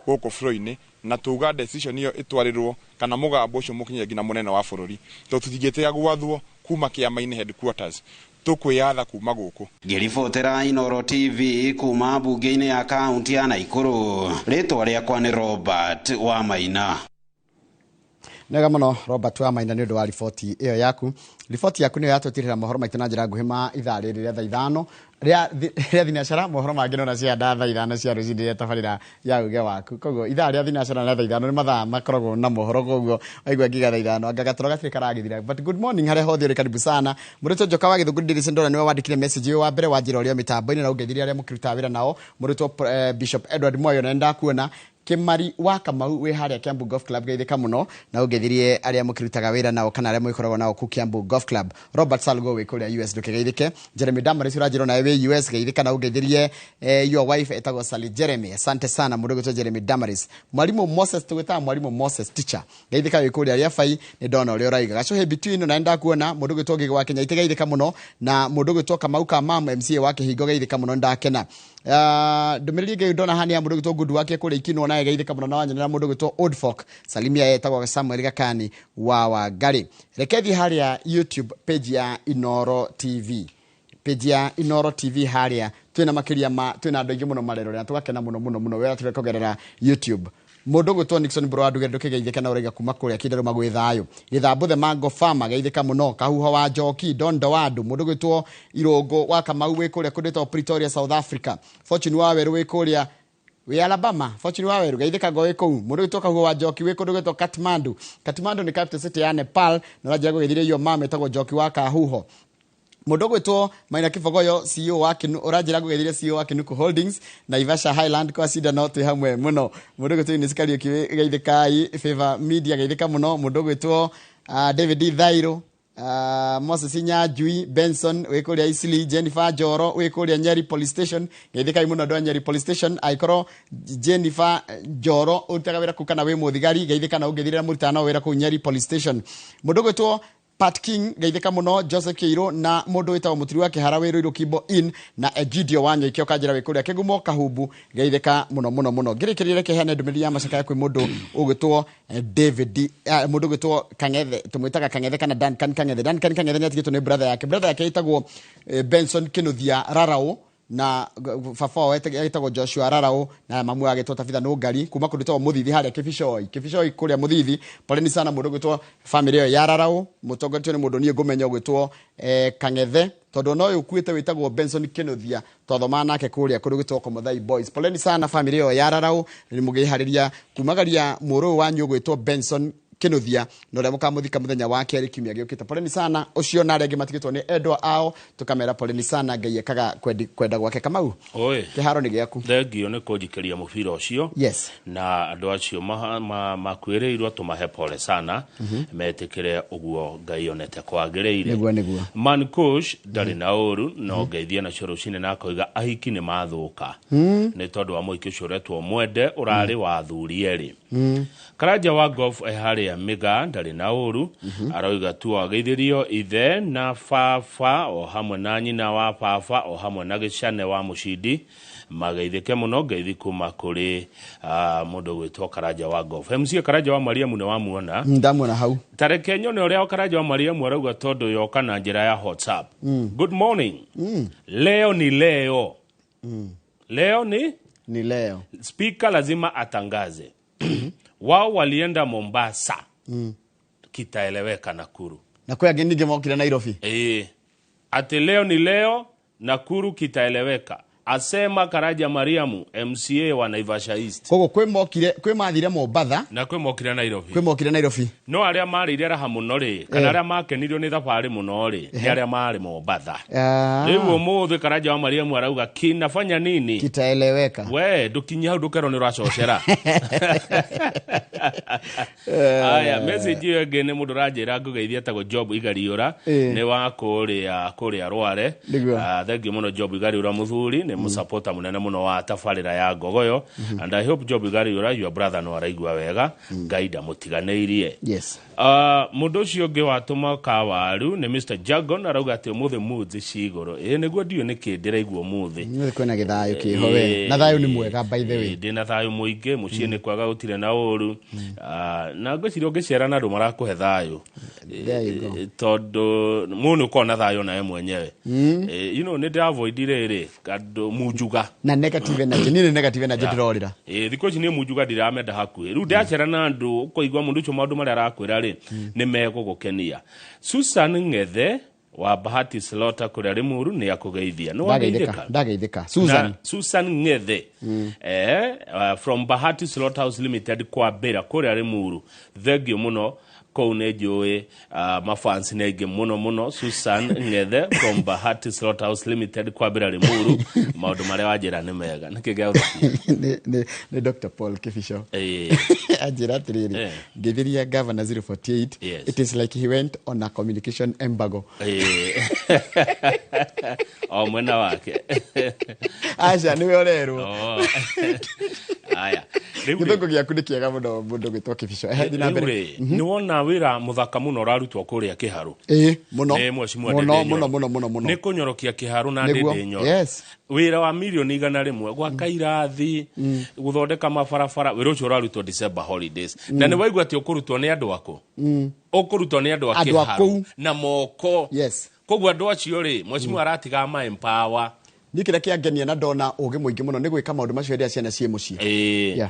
gũkũ bũrũri-inĩ na tuga decision ĩyo ĩtwarĩrwo kana mũgambo ũcio mũkinyĩre nginya mũnene wa bũrũri, tondũ tũtingĩtĩga gwathwo kuma kĩama-inĩ headquarters, tũkwĩyatha kuma gũkũ. Ngĩribotera Inooro TV kuma mbunge-inĩ ya kaunti ya Naikuru, rĩtwa rĩakwa nĩ Robert wa Maina. Nega muno Robert wa Maina nĩ ũndũ wa riboti ĩyo yaku. Riboti yaku nĩ yatũtirĩra mohoro maitũ na njĩra nguhĩ ma ithaa rĩrĩ rĩa thaa ithano rĩa thinacara mohoro mangĩ no na cia thaa ithano cia rũcinĩ rĩa tabarĩra ya uge waku. Koguo ithaa rĩa thinacara na thaa ithano nĩ mathaa makoragwo na mohoro, koguo aigua ngiga thaa ithano angagatoro gatirĩ karagithira. But good morning harĩa hothe ũrĩ, karibu sana. Mũrutwo Njoka wa Gĩthũngũ Ndĩrĩ Ndora nĩwe wandĩkire message ũyũ wa mbere wa njĩra ũrĩa mĩtambo-inĩ na ũgeithirie arĩa mũkĩrutaga wĩra nao. Mũrutwo Bishop Edward Moyo na ndakuona Kimari wa Kamau we haria Kiambu Golf Club geithika muno na ugeithirie aria mukirutaga wira nao kana aria muikoragwo nao ku Kiambu Golf Club. Robert Salgo we kuria US ndukegeithike. Jeremy Damaris urajiro na we US geithika na ugeithirie your wife etagwo Sally Jeremy. Asante sana mudogo to Jeremy Damaris. Mwalimu Moses tugita mwalimu Moses teacher geithika we kuria aria fai ni ndona uria uraiga gacohe between na enda kuona mudogo to gigo wa Kenya itegeithika muno na mudogo to Kamau ka mam MCA wake higo geithika muno ndakena. Ndumiriri ngai ndona hani ya mudogo to gudu wake kule ikinwo na geithika muno na wanyana mudogo to Old Folk Salimia etagwo Samuel Gakani wa Wangari. Rekethi haria YouTube page ya Inoro TV. Page ya Inoro TV haria twina makiria twina andu aingi muno marero na tugakena muno wera turekogerera YouTube. Mudogo to Nixon bro aduge ndukigeithika na urega kuma kuria kidero magwithayo githambuthe mango farmer geithika muno kahuho wa Njoki Dondo Wadu mudogo to Irongo wa Kamau we kuria kudeta Pretoria South Africa. Fortune wa weru we kuria we Alabama. Fortune wa weru geithika go we kou mudogo to kahuho wa Njoki we kudogo to Kathmandu ni capital city ya Nepal na rajago geithire yo mama etagwo Njoki wa Kahuho. Mudogo to Maina Kifogoyo CEO wa Kinu urajira gugeithire CEO wa Kinuku Holdings na Ivasha Highland kwa sida no tu hamwe muno. Mudogo to nisikali geithika Favor Media geithika muno. Mudogo to David Thairo Moses Nyajui Benson wekuria Isili Jennifer Joro wekuria Nyeri Police Station geithika muno ndo Nyeri Police Station aikoro Jennifer Joro utagawira kukana we muthigari geithika na ugethirira murutana wira ku Nyeri Police Station. Mudogo to Pat King geithika muno Joseph Keiro na mundu witagwo mutiri wake Harawe Roiro Kibo in na Egidio Wanyo ikio kajira wikuria Kigumo Kahubu geithika muno girikirire kehane ndumiri ya macaka yakwe mundu ugitwo David mundu ugitwo Kangethe tumwitaga Kangethe kana Dan Kangethe ni atigitwo ni brother yake itagwo Benson Kinuthia Rarao na fafao etagwo Joshua Rarao na mamu agitwo Tabitha no ngari kuma kunditwo Muthithi haria Kibishoi kuria Muthithi poleni sana mundu ugitwo family yo ya Rarao mutongoretio ni mundu nie ngumenya ugitwo Kangethe tondu no ukuite witagwo Benson Kinuthia tothoma nake kuria kurugitwo Komuthai Boys. Poleni sana family yo ya Rarao ni mugihariria kumagaria muru wanyu ugitwo Benson Kinuthia no remo kamuthika muthenya wake ari kimia giukite. Poleni sana ucio na arenge matigitwo ni endwa ao tukamera poleni sana ngai ekaga kwenda gwake Kamau oe kiharo ni giaku thengio ni kujikeria mubira ucio yes na andu acio makwirirwo tumahe pole sana metikire uguo ngai onete kwagiriire niguo man coach ndari na uru no ngeithia na coro na koiga ahiki ni mathuka ni tondu wa muiki ucio retwo mwende urari wa thuri eri Karaja wa golf haria Miga ndari na uru aroiga tu ageithirio ithe na fafa o hamwe na nyina wa fafa o hamwe na gicane wa mucidi mageithike muno ngeithi kuma kuri mundu gwitwo Karaja wa golf MC Karaja wa Mariamu ne wamuona ndamuona hau tareke nyone uria Karaja wa Mariamu arauga tondu yoka na njira ya WhatsApp good morning leo ni leo leo ni leo speaker lazima atangaze wao walienda Mombasa kitaeleweka Nakuru na kwa gani ngemokira Nairobi ati leo ni leo Nakuru kitaeleweka asema Karaja Mariamu MCA wa Naivasha East kogo kwe mathire Mombasa na kwe mokira Nairobi no aria marire raha muno ri kana aria makenirio ni thabari muno ri ni aria mari Mombasa riu muthe Karaja wa Mariamu arauga kinafanya nini kitaeleweka we dukinya hau dukero ni racocera aya message yo ngene mundu ranjira ngugeithia tago Job Igariura ni wa kuria Rware thank muno Job Igariura muthuri ni musupporter munene muno wa tafarira ya Ngogoyo and I hope Job Igariura your brother no araigua wega gaida mutiganeirie yes mundu ucio ngi watuma kawaru ni Mr Jagon arauga ati muthe muthi cigoro niguo ndio ni kindiraigua muthi ni kwena githayo kiho we na thayo ni mwega by the way ndina thayo muingi mucie ni kwaga utire na uru na ngwiciria ungicera na andu marakuhe thayo tondu munu kona thayo naye mwenyewe you know nĩ avoidire rĩ kandu munjuga na negative energy ni negative energy ndirorira thikũ ici nĩ munjuga ndiramenda hakuhĩ rĩu ndacera na andũ ũkoigua mũndũ ũcio maũndũ marĩa arakwĩra rĩ nĩ megũgũkenia Susan Ng'ethe wa Bahati Slaughter kuria Limuru ni akugeithia no ndageithika Susan Ng'ethe from Bahati Slaughterhouse Limited kwa Bera kuria Limuru thegio muno ko ne joe mafans nege muno Susan Ng'ethe from Bahati Slaughterhouse Limited kwa Bera Limuru maundu maria wajira ni mega nikigea ni Dr. Paul Kifisho ajira tiriri githiria governor 048 it is like he went on a communication embargo mwena wake acha niwe orerwo aya githungu giaku ni kiega muno mundu gwitwa Kifisho na mbere ni wona wira muthaka muno rarutwo kuria Kiharu muno ni kunyorokia Kiharu na Ndindi Nyoro wira wa milioni 100 gwaka irathi guthondeka mabarabara wira ucio rarutwo December holidays na ni waigua ati ukurutwo ni andu ako ukurutwo ni andu a Kiharu na moko koguo andu acio ri mwecimu aratiga ma empower nikira kiangenia na ndona ugi muingi muno ni gwika maundu macio ria ciana cie mucie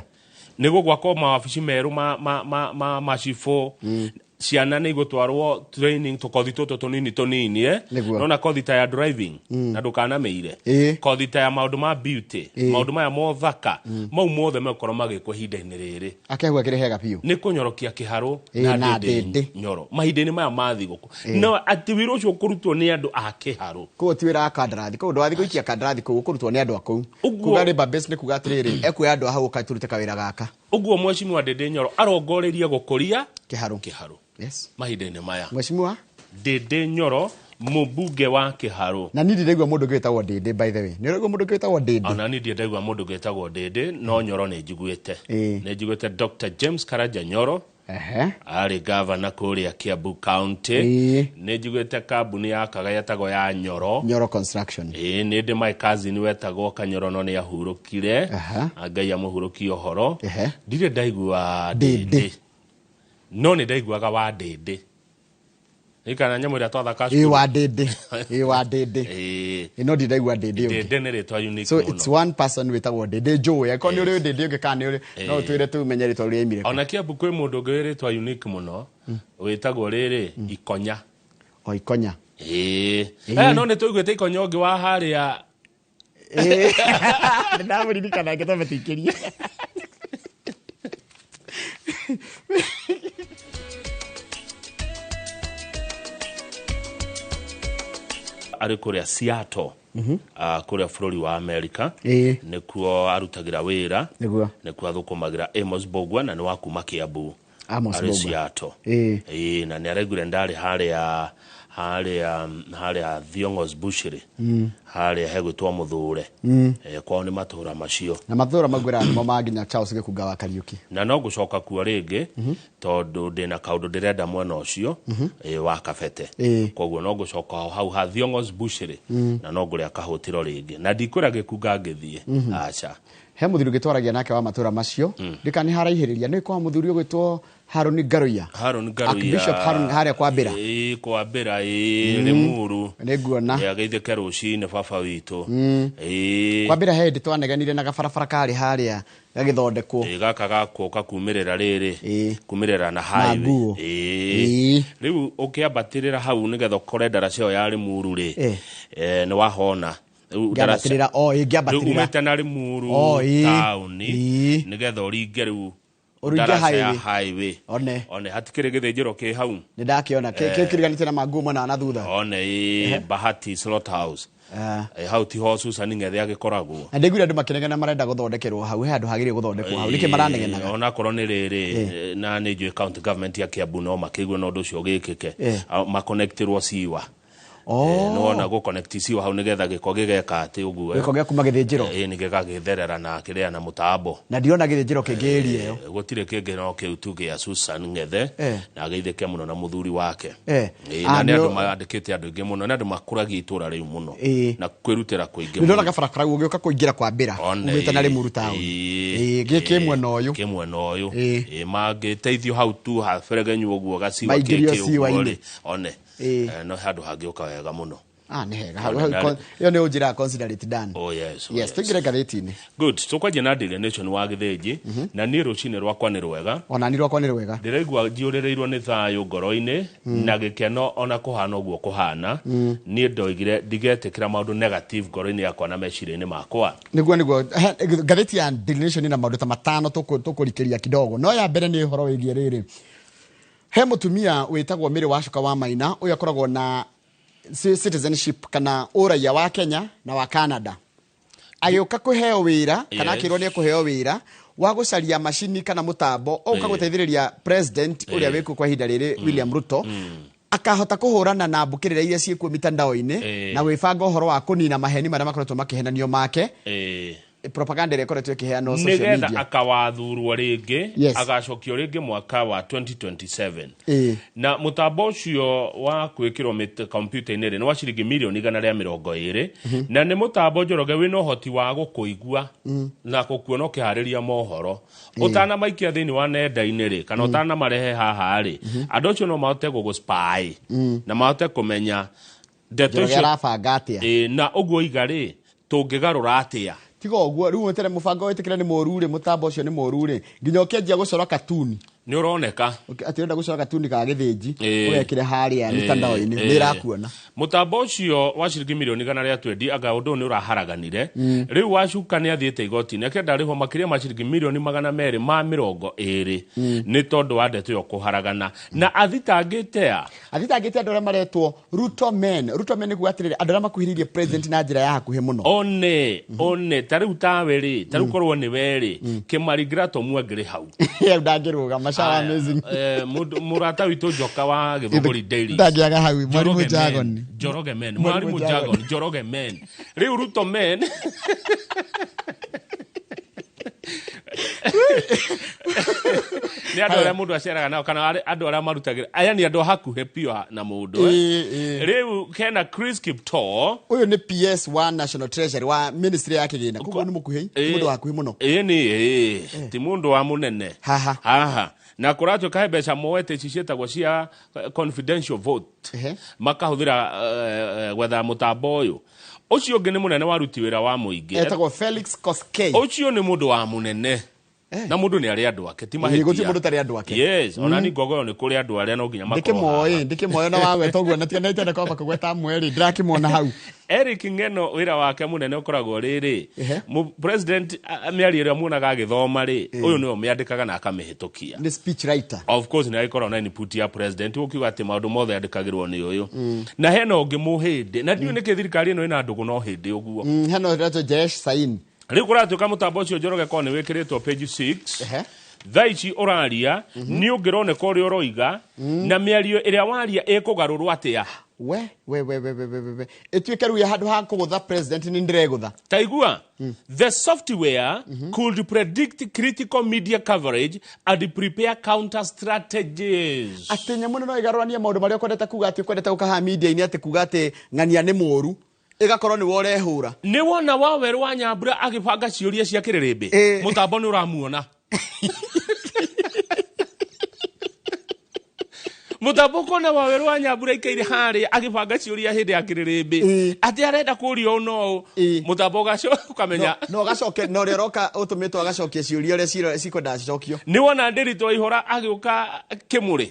nego gwako mawabici meru ma cifo ciana ni gutwarwo training tukothi tunini nona kothi ta ya driving na ndukana meire kothi ta ya maundu ma beauty maundu maya mothaka mau mothe mekoro magikwo hinda-ini riri akehua kirehega piu ni kunyorokia Kiharu na Ndindi Nyoro mahinda-ini maya mathiguku no ati wira ucio kurutwo ni andu a Kiharu ko ti wira akandarathi ko ndo athi guikia kandarathi ko kurutwo ni andu akuu kuga ri babes ni kuga atiriri ekuya andu ahau katurute kawira gaka uguo mwecimu Ndindi Nyoro arongoreria gukuria Kiharu mahinda-ini maya mwecimu Ndindi Nyoro mubunge wa Kiharu na nindi ndegwa mundu gwetagwo Ndindi by the way ni ndegwa mundu gwetagwo Ndindi ona nindi ndegwa mundu gwetagwo Ndindi no Nyoro ni njiguite Dr. James Karaja Nyoro ari governor kuria Kiambu County ni njiguite kambuni ya kagayatagwo ya Nyoro Construction ni ndi my cousin wetagwo Kanyoro no ni ahurukire Ngai amuhurukie ohoro ndire ndaigua Ndindi no ni ndaiguaga wa Ndindi ikana nyamu ria twathaka wa Ndindi wa Ndindi no ndaigua Ndindi Ndindi ni ritwa unique so it's one person wetagwo Ndindi joe akoni uri Ndindi ngikana uri no twire tu menye ritwa ria imire ona Kiambu kwi mundu ngi ritwa unique muno wetagwo riri Ikonya Ikonya no ni tuiguite Ikonya ngi wa haria ndamuririkana ngitomethikirie ari kuria Seattle kuria bururi wa America nikuo arutagira wira nikuo athukumagira Amos Bogwa na ni wa kuma Kiambu ari Seattle na ni aregure ndari haria Thiong'os Bushiri haria hegwitwo Muthure kwao ni matura macio na matura magwira mo maginya Charles Gikuga wa Kariuki na no gucoka kuo ringi tondu ndina kaundu ndirenda mwena ucio wa Kabete koguo no gucoka hau ha Thiong'os Bushiri na no nguria kahutiro ringi na ndikura Gikuga ngithie acha he muthuri gitwaragia nake wa matura macio ndikani haraihiriria ni kwa muthuri ugitwo Harun Garuya Archbishop Harun haria kwa Bera kwa Bera Limuru niguona ageithike rucine baba witu kwa Bera he nditwaneganire na gabarabara kari haria gagithondekwo gaka gako kakumirira riri kumirira na highway riu ukiambatirira hau nigetha ukore ndaracio ya Limuru ri ni wahona ngiambatirira ingiambatirira umete na Limuru town nigetha uringe riu uringe highway one hatikire githinjiro ki hau ni ndakiona kiriganite na magumo na thutha one Bahati Slaughterhouse hau ti ho Susan Ng'ethe agikoragwo na ndigwira andu makinegena marenda guthondekerwo hau he andu hagire guthondekwo hau niki maranegena ona korwo ni riri na ni njui county government ya Kiambu no makigwe no ndu cio gikike ma connectirwo siwa Nona go connect cio hau nigetha giko gigeka ati uguo giko gya kuma githĩnjĩro ni gigagitherera na kiria na mutambo na ndiona githĩnjĩro kĩngĩria yo gutire kingi no kiu tu gya Susan Ngethe na geithike muno na muthuri wake na ni andu maandikite andu ingi muno na andu makuragia itura riu muno na kwirutira kuingi muno ndona gabarakara gũgĩũka kũingĩra kwa mbĩra umĩte na Limuru town gĩkĩ mwena ũyũ magĩteithio hau tu ha Feregenyu ũguo gaciwa kĩkĩ one no handu hangĩũka wega muno nĩ hega yo nĩ ũnjĩra consider it done yes tũingĩre ngathĩti-inĩ good tũkwanjia na Daily Nation wa Gĩthĩnji na niĩ rũcinĩ rwakwa nĩ rwega ona niĩ rwakwa nĩ rwega ndĩraigua njiũrĩrĩirwo nĩ thayũ ngoro-inĩ na gĩkeno ona kũhana ũguo kũhana niĩ ndoigire ndigetĩkĩra maũndũ negative ngoro-inĩ yakwa na meciria-inĩ makwa nĩguo ngathĩti ya Daily Nation na maũndũ ta matano tũkũrikĩria kidogo no ya mbere nĩ ũhoro wĩgiĩ rĩrĩ he mũtumia wĩtagwo Mary Wacuka wa Maina ũyũ akoragwo na citizenship kana ũraiya wa Kenya na wa Canada agĩũka kũheo wĩra kana akĩrwo nĩ kũheo wĩra wa gũcaria macini kana mũtambo ũka gũteithĩrĩria president ũrĩa wĩkuo kwa ihinda rĩrĩ William Ruto akahota kũhũrana na mbũkĩrĩra iria ciĩkuo mitandao-inĩ na gwĩbanga ũhoro wa kũnina maheni marĩa makoretwo makĩhenanio make propaganda ĩrĩa ĩkoretwo ĩkĩheanwo social media nigetha akawathurwo rĩngĩ agacokio rĩngĩ mwaka wa 2027 na mũtambo ũcio wa gwĩkĩrwo kompiuta-inĩ rĩ nĩ wa ciringi mirioni 120 na nĩ mũtambo Njoroge wĩna ũhoti wa gũkũigua na gũkuona ũkĩharĩria mohoro ũtanamaikia thĩinĩ wa nenda-inĩ rĩ kana ũtanamarehe haha rĩ andũ acio no mahote gũgũspy na mahote kũmenya ndeto icio na ũguo iga rĩ tũngĩgarũra atĩa tigo ũguo rĩu wetere mũbango wĩtĩkĩra nĩ mũru rĩ mũtambo ũcio nĩ mũru rĩ nginya ũkĩanjia gũcora katuni nĩ ũroneka atĩ ũrenda gũcora katuni ka Gĩthĩnji ũgekĩre harĩa mitandao-inĩ nĩ ĩrakuona mũtambo ũcio wa ciringi mirioni 120 anga ũndũ nĩ ũraharaganire rĩu Wacuka nĩ athiĩte igoti-inĩ akĩenda rĩho makĩria ma ciringi mirioni 220 nĩ tondũ wa ndeto ĩyo kũharagana na athitangĩte andũ arĩa maretwo Ruto men nĩ kuuga atĩrĩrĩ andũ arĩa makuhĩrĩirie president na njĩra ya hakuhĩ mũno one ta rĩu tawe rĩ ta rĩu korwo nĩ werĩ Kĩmarigrato mwengĩrĩ hau ndangĩrũgama shawa amazing murata witũ Njoka wa Gĩthũngũri Daily ndangĩaga hau Mwalimu Jagon Njoroge men Mwalimu Jagon Njoroge men rĩu Ruto men nĩ andũ arĩa mũndũ aceraga nao kana andũ arĩa marutagĩra aya nĩ andũ hakuhĩ pio na mũndũ rĩu kena Chris Kiptoo ũyũ nĩ PS wa National Treasury wa ministry ya kĩgĩna koguo nĩ mũkuhĩ mũndũ wa hakuhĩ mũno ti mũndũ wa mũnene haha na kũratuĩka he mbeca moete ici ciĩtagwo cia confidential vote makahũthĩra gwetha mũtambo ũyũ ũcio ũngĩ nĩ mũnene wa ruti wĩra wa mũingĩ etagwo Felix Koskei ũcio nĩ mũndũ wa mũnene na mũndũ nĩ arĩ andũ ake ti mahĩtia gũtirĩ mũndũ tarĩ andũ ake yes ona ni ngogoyo nĩ kũrĩ andũ arĩa no nginya makorwo ndĩkĩmoyo na wagweta ũguo na tiganĩte na kwamba kũgweta mweri ndirakĩmona hau Eric Ng'eno wĩra wake mũnene ũkoragwo rĩrĩ president mĩario ĩrĩa muonaga agĩthoma rĩ ũyũ nĩwe mĩandĩkaga na akamĩhĩtũkia nĩ speech writer of course nĩ agĩkorwo na input ya president ũkiuga atĩ maũndũ mothe andĩkagĩrwo nĩ ũyũ na hena ũngĩ mũhĩndĩ na ndiũ nĩkĩ thirikari ĩno ĩna ndũgũ no hĩndĩ ũguo hena ũretwo Jesh Sain rĩu kũratuĩka mũtambo ũcio Njoroge korwo nĩ wĩkĩrĩtwo page 6 thaa ici ũraria nĩ ũngĩroneka ũrĩa ũroiga na mĩario ĩrĩa waria ĩkũgarũrwo atĩa ĩtuĩke rĩu handũ ha kũgũtha president nĩ ndĩregũtha ta igua the software could predict critical media coverage and prepare counter strategies atĩ nyamũ no igarũranie maũndũ marĩa ũkwendete kuga atĩ ũkwendete gũkaha media-inĩ atĩ kuga atĩ ng'ania nĩ mũru ĩgakorwo nĩ worehũra nĩ wona Waweru wa Nyambura agĩbanga ciũria cia kĩrĩrĩmbĩ mũtambo nĩ ũramuona mũtambo kona Waweru wa Nyambura ikaire harĩa agĩbanga ciũria hĩndĩ ya kĩrĩrĩmbĩ atĩ arenda kũũrio no mũtambo ũgacoka ũkamenya no gacoke no rĩo roka ũtũmĩtwo agacokia ciũria ũrĩa cikwenda cicokio nĩ wona Ndĩritũ Ihora agĩũka Kĩmũrĩ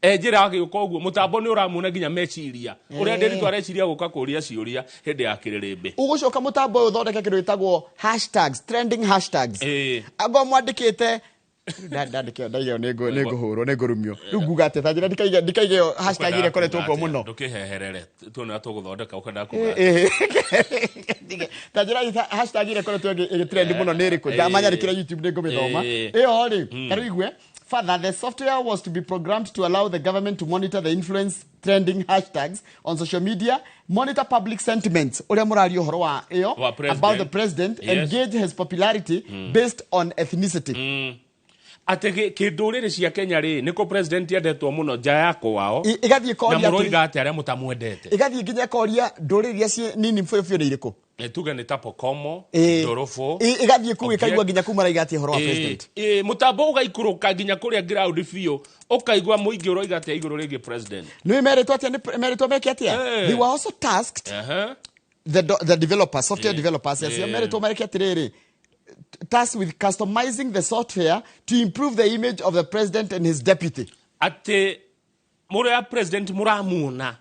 njĩra agĩũka ũguo mũtambo nĩ ũramuona nginya meciria ũrĩa Ndĩritũ areciria gũka kũũria ciũria hĩndĩ ya kĩrĩrĩmbĩ ũgũcoka mũtambo ũyũ ũthondeke kĩndũ gĩtagwo hashtags trending hashtags angorwo mwandĩkĩte ndandĩkĩo nĩ ngũhũrwo nĩ ngũrumio rĩu nguga atĩ tanjĩra ndikaige hashtag ĩrĩa ĩkoretwo kuo mũno ndũkĩheherere tuona tũgũthondeka ũkenda kuga tanjĩra hashtag ĩrĩa ĩkoretwo ĩgĩtrend mũno nĩ ĩrĩkũ ndamanya rĩkĩra YouTube nĩ ngũmĩthoma ĩyo rĩ ta rĩu igue further, the software was to be programmed to allow the government to monitor the influence trending hashtags on social media, monitor public sentiments about the president, and gauge his popularity based on ethnicity. Atege kidurire cia Kenya ri niko president yendetwo muno nja yako wao igathie koria na muroiga ati aria mutamwendete igathie nginya koria ndurire cia cia nini fyo ni iriko tuge ni tapo komo ndorofo igathie ku ikaigwa nginya kumara igati horo wa president mutambo ugaikuruka nginya kuria ground fio ukaigwa muingi uroiga ati iguru rigi president ni meretwo ati meretwo meke ati they were also tasked the developers software developers meretwo meke ati tasked with customizing the software to improve the image of the president and his deputy. Ate muria president muramuna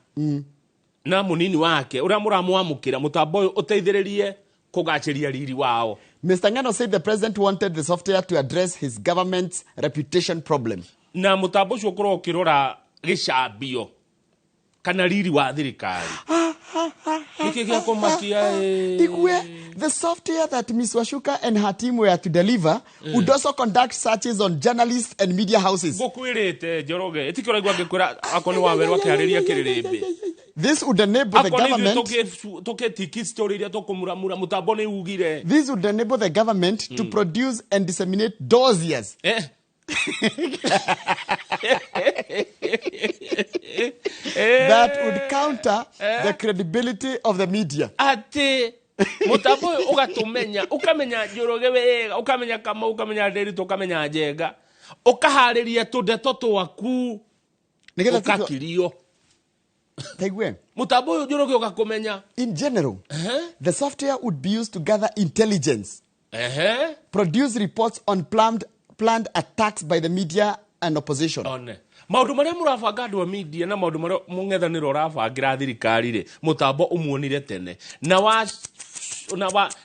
na munini wake uria muramwamukira mutambo uteithiririe kugachiria riri wao. Mr. Ngano said the president wanted the software to address his government's reputation problem. Na mutambo ucio ukorwo ukirora gicambio kana riri wa thirikari. The software that Ms. Washuka and her team were to deliver would also conduct searches on journalists and media houses. This would enable the government to produce and disseminate dossiers. That would counter the credibility of the media. Ate mutambo ugatumenya ukamenya Njoroge wega ukamenya kama ukamenya Derito ukamenya Njenga ukahariria tudeto twaku ukakirio Tegwe mutambo Njoroge ugakumenya. In general the software would be used to gather intelligence produce reports on planned attacks by the media and opposition. Maundu maria murabanga andu a media na maundu maria mungethaniro rabangira thirikari ri mutambo umuonire tene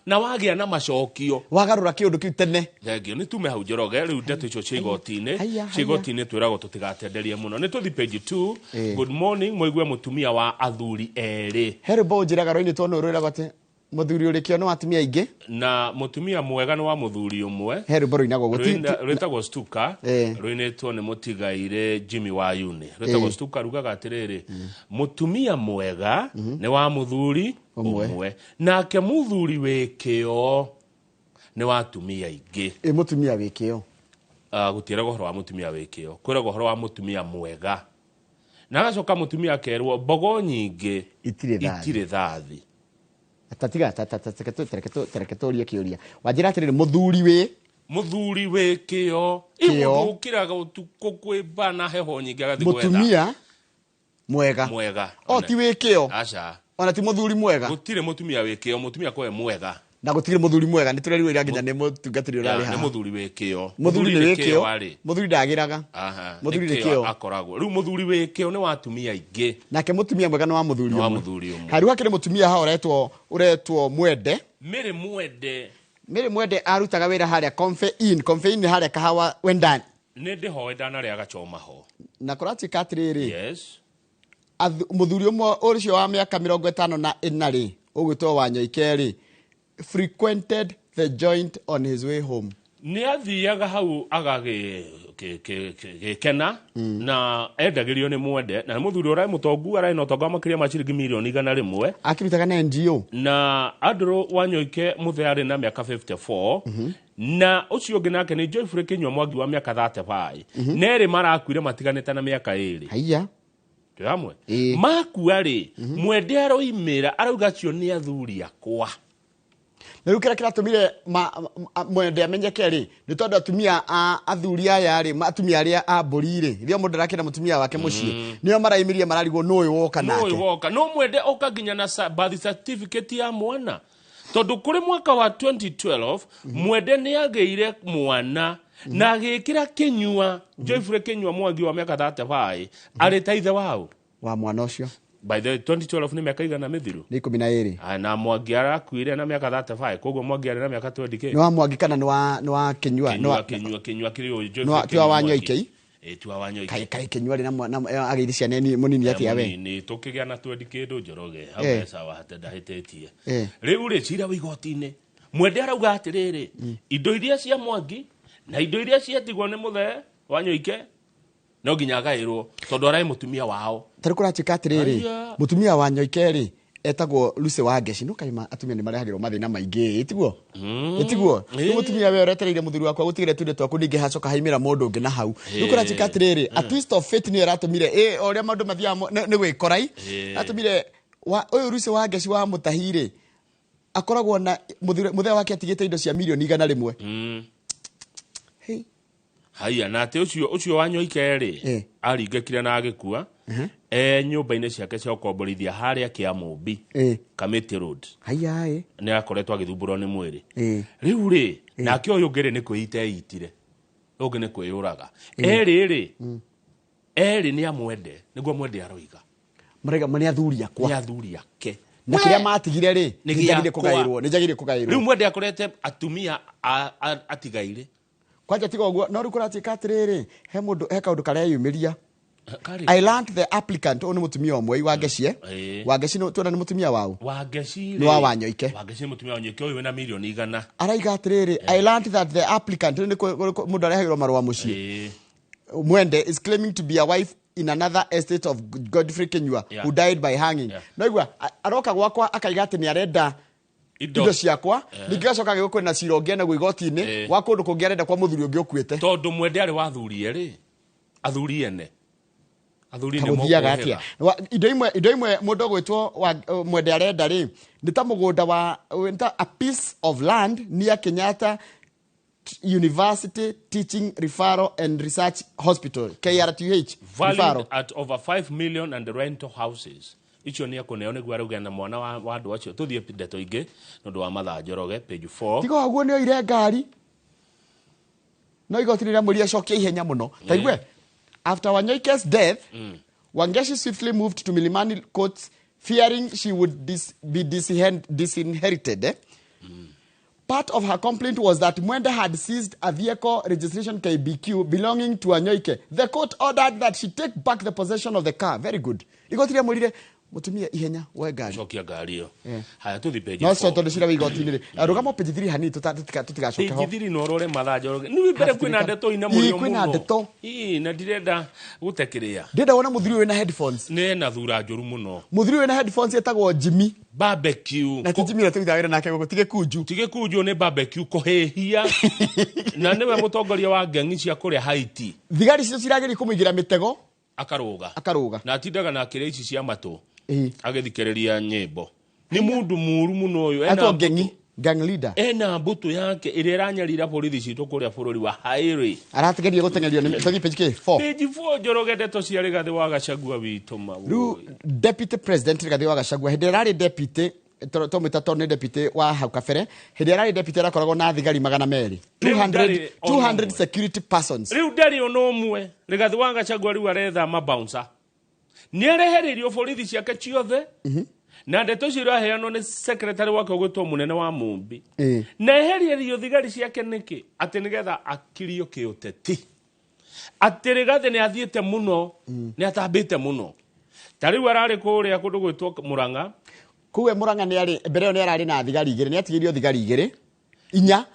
na wagia na macokio wagarura kiundu kiu tene thengio ni tume hau Njoroge riu ndeto icio cigotine twiragwo tutigatenderie muno ni tuthi page 2 good morning moigwe mutumia wa athuri eri herbo njiraga roini tono rwira bate muthuri urikio no atumia ingi na mutumia mwega no wa muthuri umwe herbo roinagwo rwetagwo Stuka rwinetwo ni mutigaire Jimmy wa Yune rwetagwo Stuka rugaga atiriri mutumia mwega ni wa muthuri umwe nake muthuri wikio ni wa atumia ingi mutumia wikio gutirago horo wa mutumia wikio kwirago horo wa mutumia mwega na gacoka mutumia kerwo mbogo nyingi itire thathi atatiga tereketoria kioria wajira atiriri muthuri we kio ukiraga utuko kwimba na heho nyingi agathi gwetha mutumia mwega ti we kio acha ona ti muthuri mwega gutire mutumia we kio mutumia kwa mwega na gutire muthuri mwega ni tureri wira nginya ni mutungatiri urari ha ni muthuri we kio muthuri ndagiraga muthuri we kio akoragwo riu muthuri we kio ni watumia ingi nake mutumia mwega ni wa muthuri umwe haru hakire mutumia ha uretwo mwende Mire mwende arutaga wira haria confein haria kahawa wendani ni ndiho wendana ria gachoma ho na kurati katiriri muthuri umwe ucio wa miaka 54 ri ugwitwo Wanyoike frequented the joint on his way home. Ni athiaga hau agage kena na endagirio ni mwende na muthuri urai mutongu arai no tonga makiria machiringi milioni 100 akirutaga na NGO na Andrew Wanyoike mutheari na miaka 54 na ucio ungi nake ni Joyfrey Kinyua Mwangi wa miaka 35 nere marakwire matiganite na miaka 2 haiya twamwe makuari mwende aroimira arauga cio ni athuri akwa Nerukira kira tumire mwende amenyeke ri ni tondu atumia athuri aya ri atumia aria a mburi ri rio mundu arakira mutumia wake mucii nio maraimirie mararigwo no uyu woka nake no mwende oka ginya na birth certificate ya mwana tondu kuri mwaka wa 2012 mwende ni ageire mwana na agikira Kinyua Joyfrey Kinyua Mwangi wa miaka 35 ari taithe wao wa mwana ucio by the 2012 ni miaka igana mithiru ni 12 na Mwangi arakuire na miaka 35 koguo Mwangi ari na miaka 20 no Mwangi kana ni wa Kinyua no Kinyua kiri Joyfrey Kinyua Wanyoike tu Wanyoike kai Kinyua ri na ageiri ciana ni munini ati awe ni tukigia na 20 kindu Njoroge hau sawa hatenda hitetie riu ri cira wigotine mwende arauga atiriri indo iria cia Mwangi na indo iria ciatigwo ni muthe Wanyoike no nginya agairwo tondu arai mutumia wao. Tari kurachika atiriri mutumia wa Nyoike ri etagwo Lucy wa Ngeci no kaima atumia ni marehagirwo mathina maingi itiguo ni mutumia we uretereire muthuri wakwa gutigire tunde twaku ningi hacoka haimira mundu ungi na hau ni kurachika atiriri a twist of fate ni aratumire oria mandu mathia ni gwikorai atumire uyu Lucy wa Ngeci wa mutahire akoragwo na muthia wake atigite indo cia milioni 100 hey haya na ate ucio wa Nyoike ri aringekire na agikua nyumba-ini ciake cia ukomborithia haria kia Mumbi Kamiti Road haya ni akoretwo agithumburwo ni mwiri riu ri nake uyu ngiri ni kwita itire ungi ni kwiyuraga eri ni amwende niguo mwende aroiga marega mani athuri akwa ni athuri ake na kiria matigire ri nijagire kugairwo riu mwende akorete atumia atigaire kwanja tiga uguo no rikuratika atiriri he mundu he kaundu karia yumiria I learned the applicant oni mutumia omwe wa Ngeci wa Ngeci no tuona ni mutumia wao wa Ngeci ni wa Nyoike wa Ngeci mutumia wa Nyoike uyu na milioni 100 araiga atiriri I learned that the applicant ni mundu arehagirwo marwa muci mwende is claiming to be a wife in another estate of Godfrey Kenyua who died by hanging no igwa aroka gwakwa akaiga ati ni arenda indo ciakwa ningacoka giguko na cironge na gwigoti-ini wa kundu kungi arenda kwa muthuri ungi ukuite tondu mwende ari wathurie ri athuri ene athuri ne mothiaga atia indo imwe mundu gwitwo mwende arenda ri ni ta mugunda wa a piece of land near Kenyatta University Teaching Referral and Research Hospital KRTH valued at over 5 million and the rental houses. Icho ni akoneo ni gwaruga na mwana wa andu acio tuthie ndeto ingi nondu wa mathanjoroge page 4 tigo aguo ni oire ngari no igotirira muri acokia ihenya muno taigwe after Wanyoike's death Wangeshi swiftly moved to Milimani courts fearing she would be disinherited Part of her complaint was that Mwende had seized a vehicle registration KBQ belonging to Wanyoike. The court ordered that she take back the possession of the car. Very good. Igotiria murire mutumia ihenya we gari. Cokia gari yo. Haya tuthi page 4. No so tondicira we igoti-ini. Rugamo page 3 hani tutigacoke ho. Page 3 no rore mathanjoro. Ni mbere kwina ndeto ina muri omuno. Kwina ndeto. Na direnda gutekiria. Ndenda wona muthuri we na headphones. Ne na thura njoru muno. Muthuri we na headphones etagwo Jimmy barbecue. Na tijimi na tuithagire nake guko tige kuju ni barbecue kohehia. Na niwe mutongoria wa ngengi cia kuria Haiti. Thigari cio cirageri kumuigira mitego akaruga na atindaga na kire ici cia matu agithikiriria nyimbo ni mundu muru muno uyu ena gang leader ena mbutu yake iria iranyarira borithi citu kuria bururi wa Hairi arategeria gutengerio ni page 4 page 4 njoroge ndeto cia Rigathi wa Gachagua witu mawu deputy president Rigathi wa Gachagua henderari deputy tomita tone deputy wa hau kabere henderari deputy rakoragwo na thigari 200 security persons riu ndari ono mwe Rigathi wa Gachagua riu aretha mabouncer ni areheririo borithi ciake ciothe na ndeto cio iraheanwo ni secretary wake gwitwo munene wa Mumbi na eherio thigari ciake niki ati nigetha akirio kiuteti ati Rigathi ni athiete muno ni atambite muno tariu arari kuria kundu gwitwo Muranga kuwe Muranga ni ari mbere ni arari na thigari igiri ni atigirio thigari igiri inya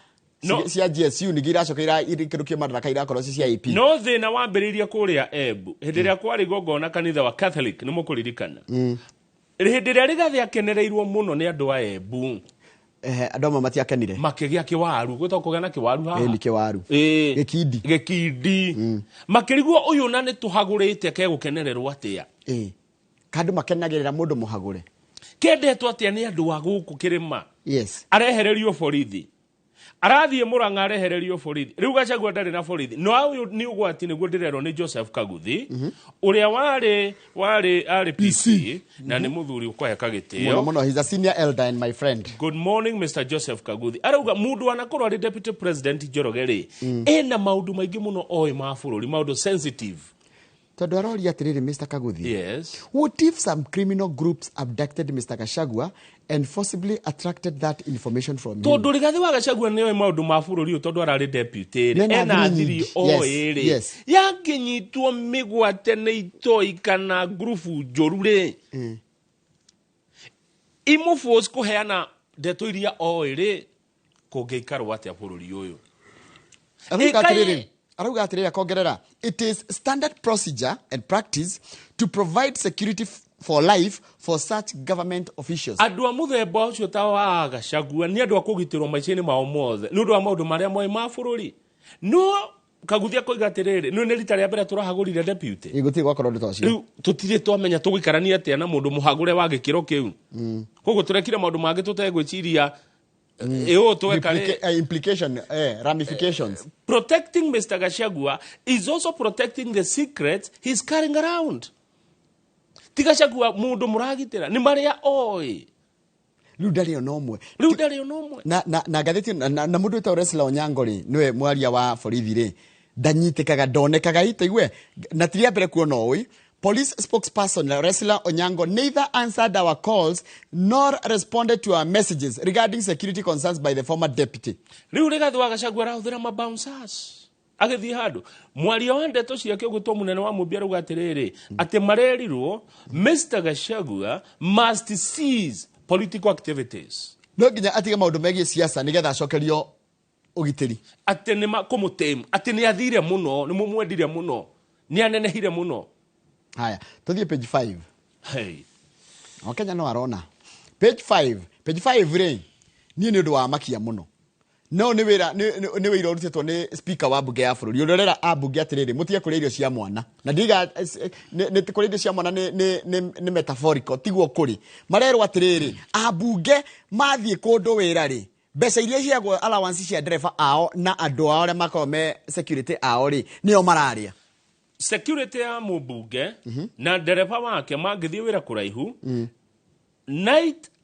cia GSU ni giracokeira irikirukie madaraka irakorwo cia AP no thina wambiriria kuria Embu hindiria kwari gongona kanitha wa Catholic ni mukuririkana hindiria Rigathi akenereirwo muno ni andu a Embu andu amwe matiakenire makigia kiwaru gwitwo kugena kiwaru haha ni kiwaru gikindi makirigwo uyu na ni tuhagurite ke gukenererwo atia kandu makenagirira mundu muhagure kendetwo atia ni andu wa guku kirima arehererio borithi arathie Muranga arehererio borithi riu Gachagua ndari na borithi no uyu ni ugwati niguo ndirerwo ni Joseph Kaguthi uria wari PC na ni muthuri ukoheka gitio muno he's a senior elder and my friend. Good morning Mr Joseph Kaguthi arauga mundu anakorwo ari deputy president Njoroge ena maundu maingi muno oi ma bururi maundu sensitive tondu aroria atiriri Mr Kaguthi yes what if some criminal groups abducted Mr Gachagua and forcibly attracted that information from him tondu Rigathi wa Gachagua ni oi maundu ma bururi tondu arari deputy ena thiri oiri yakinyitwo migwate ni itoi kana grupu njorure imufos kuheana ndeto iria oiri kungiikarwo atia bururi uyu atiriri arauga atirira kongerera, it is standard procedure and practice to provide security for life for such government officials. Andu amuthemba ucio ta wa Gachagua ni andu akugitirwo maica-ini mao mothe ni undu wa maundu maria moi ma bururi. No kaguthia koiga atiriri no ni rita ria mbere turahagurire deputy. Iguti gwakorwo ndi tocio. Riu tutire twamenya tugikarania atia na mundu muhagure wa gikiro kiu. Koguo turekire maundu mangi tutegwiciria implication, ramifications. Protecting Mr. Gachagua is also protecting the secrets he's carrying around. Tigachagua mundu muragitira ni maria oi. Riu ndari onomwe. Na gatheti na mundu ta wrestler Onyango ri niwe mwaria wa borithi ri ndanyitikaga ndonekaga itaigwe na tiria mbere kuona oi. Police spokesperson wrestler Onyango neither answered our calls nor responded to our messages regarding security concerns by the former deputy. Riu rigathwa Gachagua rahuthira ma bouncers. Agethi handu mwaria wa ndeto ciake ugutwo munene wa mubia ruga atiriri ati marerirwo Mr. Gachagua must cease political activities. No nginya atige maundu megie siasa nigetha acokerio ugitiri. Ati ni makumutem ati ni athire muno ni mumwendire muno ni anenehire muno. Haya tuthie page 5. Hey Wakenya no arona page 5 ri ni undu wa makia muno. No ni wira urutetwo ni speaker wa bunge ya bururi urorera abunge atiriri mutie kuri irio cia mwana na ndiga ni kuri irio cia mwana ni metaphorical tiguo kuri marerwo atiriri abunge mathie kundu wira ri mbeca iria ciagwo allowance cia driver ao na andu ao re makome security ao ri nio mararia security ya mubunge na dereva wake mangithie wira kuraihu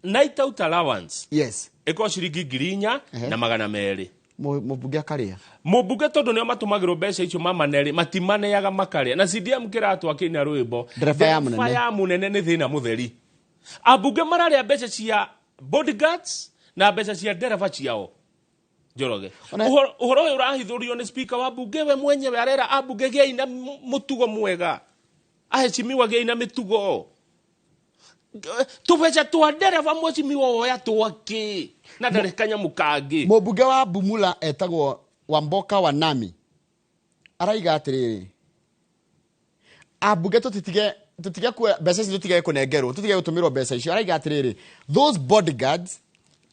night out allowance. Yes. Eko ciringi 4,000 na 200. Mubunge akaria. Mubunge tondu nio matumagirwo mbeca icio mamaneri matimaneaga makaria na CDM kiratu akina rwimbo. Dereva ya munene ni thina mutheri. Abunge mararia mbeca cia bodyguards na mbeca cia dereva ciao. Njoroge. Uhoro uyu urahithurio ni speaker wa bunge we mwenyewe arera abunge gia ina mutugo mwega. Aheshimiwa gia ina mitugo. Tubeca twa dereva mweshimiwa oya twaki na ndarekanya mukangi. Mubunge wa Bumula etagwo Wamboka wa Nami araiga atiriri abunge tutige kwa mbeca icio tutige kunengerwo tutige gutumirwo mbeca icio araiga atiriri those bodyguards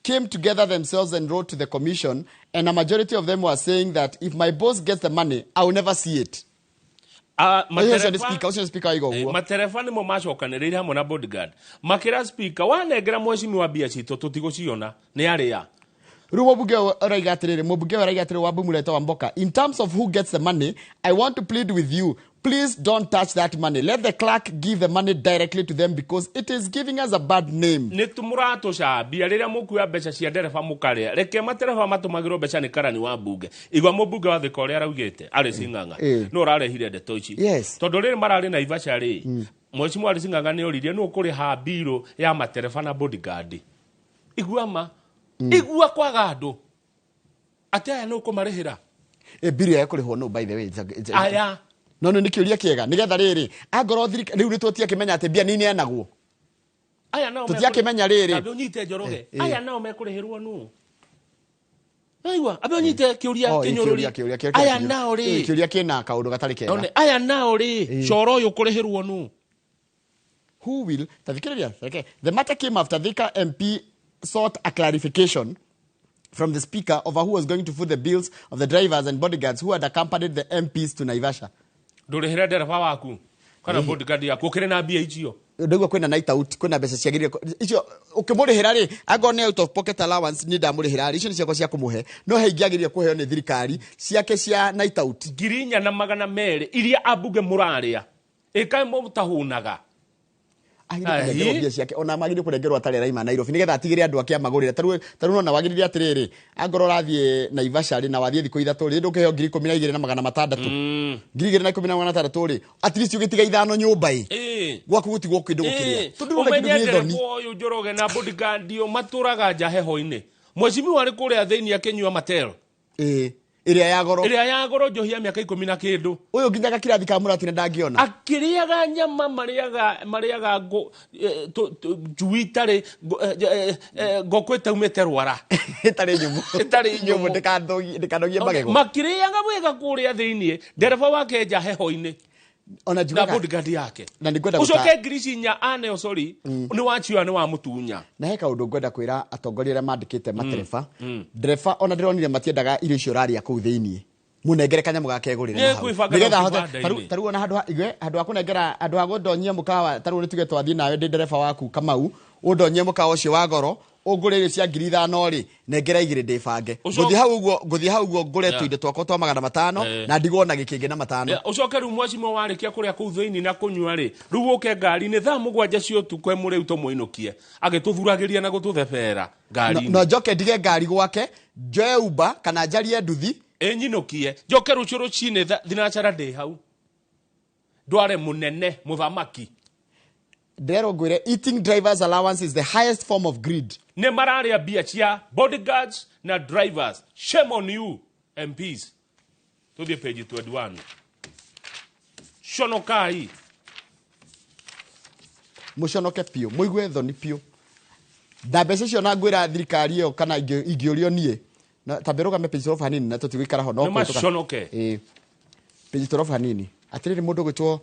came together themselves and wrote to the commission and a majority of them were saying that if my boss gets the money I will never see it. Matereba nimo macokanĩrĩire hamwe na bodyguard makĩra speaker wanengera mweshimiwa mbia citũ tũtigũciona nĩ arĩa. Riu mubunge araiga atiriri wa Bumula etagwo Wamboka, in terms of who gets the money I want to plead with you, please don't touch that money, let the clerk give the money directly to them because it is giving us a bad name. Nĩ tũmũratũcambia rĩrĩa mũkuua mbeca cia ndereba mũkarĩa reke matereba matumagĩrwo mbeca nĩ karani wa mbunge igwa mũmbunge wa thika ũrĩa araugĩte arĩ Sing'ang'a no ararehire ndeto ici tondũ rĩrĩ mararĩ na Naivasha rĩ mweshimiwa arĩ Sing'ang'a nĩ oririe nũ kũrĩha mbirũ ya matereba na bodyguard igua kwaga andũ ati aya nũ kũmarĩhĩra mbirũ ya kũrĩhwo no by the way aya no nĩ kĩũria kĩega nĩgetha rĩrĩ angorwo rĩu nĩ tũtiakĩmenya atĩ mbia nĩ enagwo aya nao tũtiakĩmenya rĩrĩ abe unyite Njoroge aya nao mekũrĩhĩrwo nũ aigua abe unyite kĩũria kĩnyũrũri aya nao rĩ kĩũria kĩna kaũndũ gatarĩ kega aya nao rĩ coro ũyũ kũrĩhĩrwo nũ who will the matter came after Thika MP sought a clarification from the speaker over who was going to foot the bills of the drivers and bodyguards who had accompanied the MPs to Naivasha. Ndũrĩhĩre ndereba waku kana bodyguard yaku ũkĩrĩ na mbia icio ndagwa kwĩna night out kwĩna mbeca ciagĩrĩire icio ũkĩmũrĩhĩra rĩ angorwo nĩ out of pocket allowance nĩ ndamũrĩhĩra rĩ icio nĩ ciakwa cia kũmũhe no he ingĩagĩrĩire kũheo nĩ thirikari ciake cia night out 4,200 iria abunge mũrarĩa ĩkaĩ mũtahunaga mbia ciake ona magĩrĩire kũrengerwo atarĩ raima Nairobi nĩgetha atigĩre andũ ake amagũrĩre tarũ no na wagĩrĩire atirĩrĩ angorwo rathiĩ Naivasha rĩ na wathiĩ thikũ ithatũ rĩ ndũkĩheo 12,600 2,600 rĩ at least ũgĩtiga ithano nyũmba gwaku gũtigwo kĩndũ gũkĩrĩa ũmenye ndereba ũyũ Njoroge na bodyguard matũraga nja heho-inĩ mweshimiwa arĩ kũrĩa thĩinĩ akĩnyua matero ĩrĩa ya goro njohi ya mĩaka 10 na kĩndũ ũyũ nginyaga kirathi ka mũratine ndangĩona akĩrĩaga nyama marĩaga njui itarĩ ngũkũ ĩtaumĩte rwara ĩtarĩ nyũmũ ndĩkandogie magego makĩrĩaga wega kũrĩa thĩinĩ ndereba wake nja heho-inĩ ona na bodyguard yake na nĩngwenda ucoke ngiricinya aneo sorry ni wachiwa ni wa mutunya na heka undu ngwenda kwira atongoria arĩa mandĩkĩte matereba ndereba ona ndĩronire matiendaga irio icio raria kũu thĩinĩ munengere kanyamũ gake egũrĩre na hau nĩgetha hote taru ona handũ hakunengera andũ agũndonyia mũkawa taru nĩ tuge twathiĩ nawe ndĩ ndereba waku Kamau ũndonyie mũkawa ũcio wa goro ũngũrĩre cia 5,000 rĩ nengera 2 ndĩbange ngũthiĩ hau ũguo ngũre tũindo twakwa twa 500 na ndigwo na gĩkĩngĩ na 5 ucoke rĩu mwacimo warĩkia kũrĩa kũu thĩinĩ na kũnyua rĩ rĩu ũke ngari-inĩ thaa 7 cia ũtukũ mũrĩu tũmũinũkie agĩtũthuragĩria na gũtũthebera ngari-inĩ no njoke ndige ngari gwake njoe Uber kana njarie nduthi enyinokie njoke rũciũ rũcinĩ thinacara ndĩ hau ndware mũnene mũthamaki ndero ngwire eating drivers allowance is the highest form of greed ne mararia bia cia bodyguards na drivers shame on you MPs to the page 21 shonokai mushonoke pio muigue thoni pio ndambeca cio na ngwira thirikari ĩyo kana ingĩũrio nie na taberuga page 12 hanini na tutigikara ho no mashonoke page 12 hanini atiriri mundu gwitwo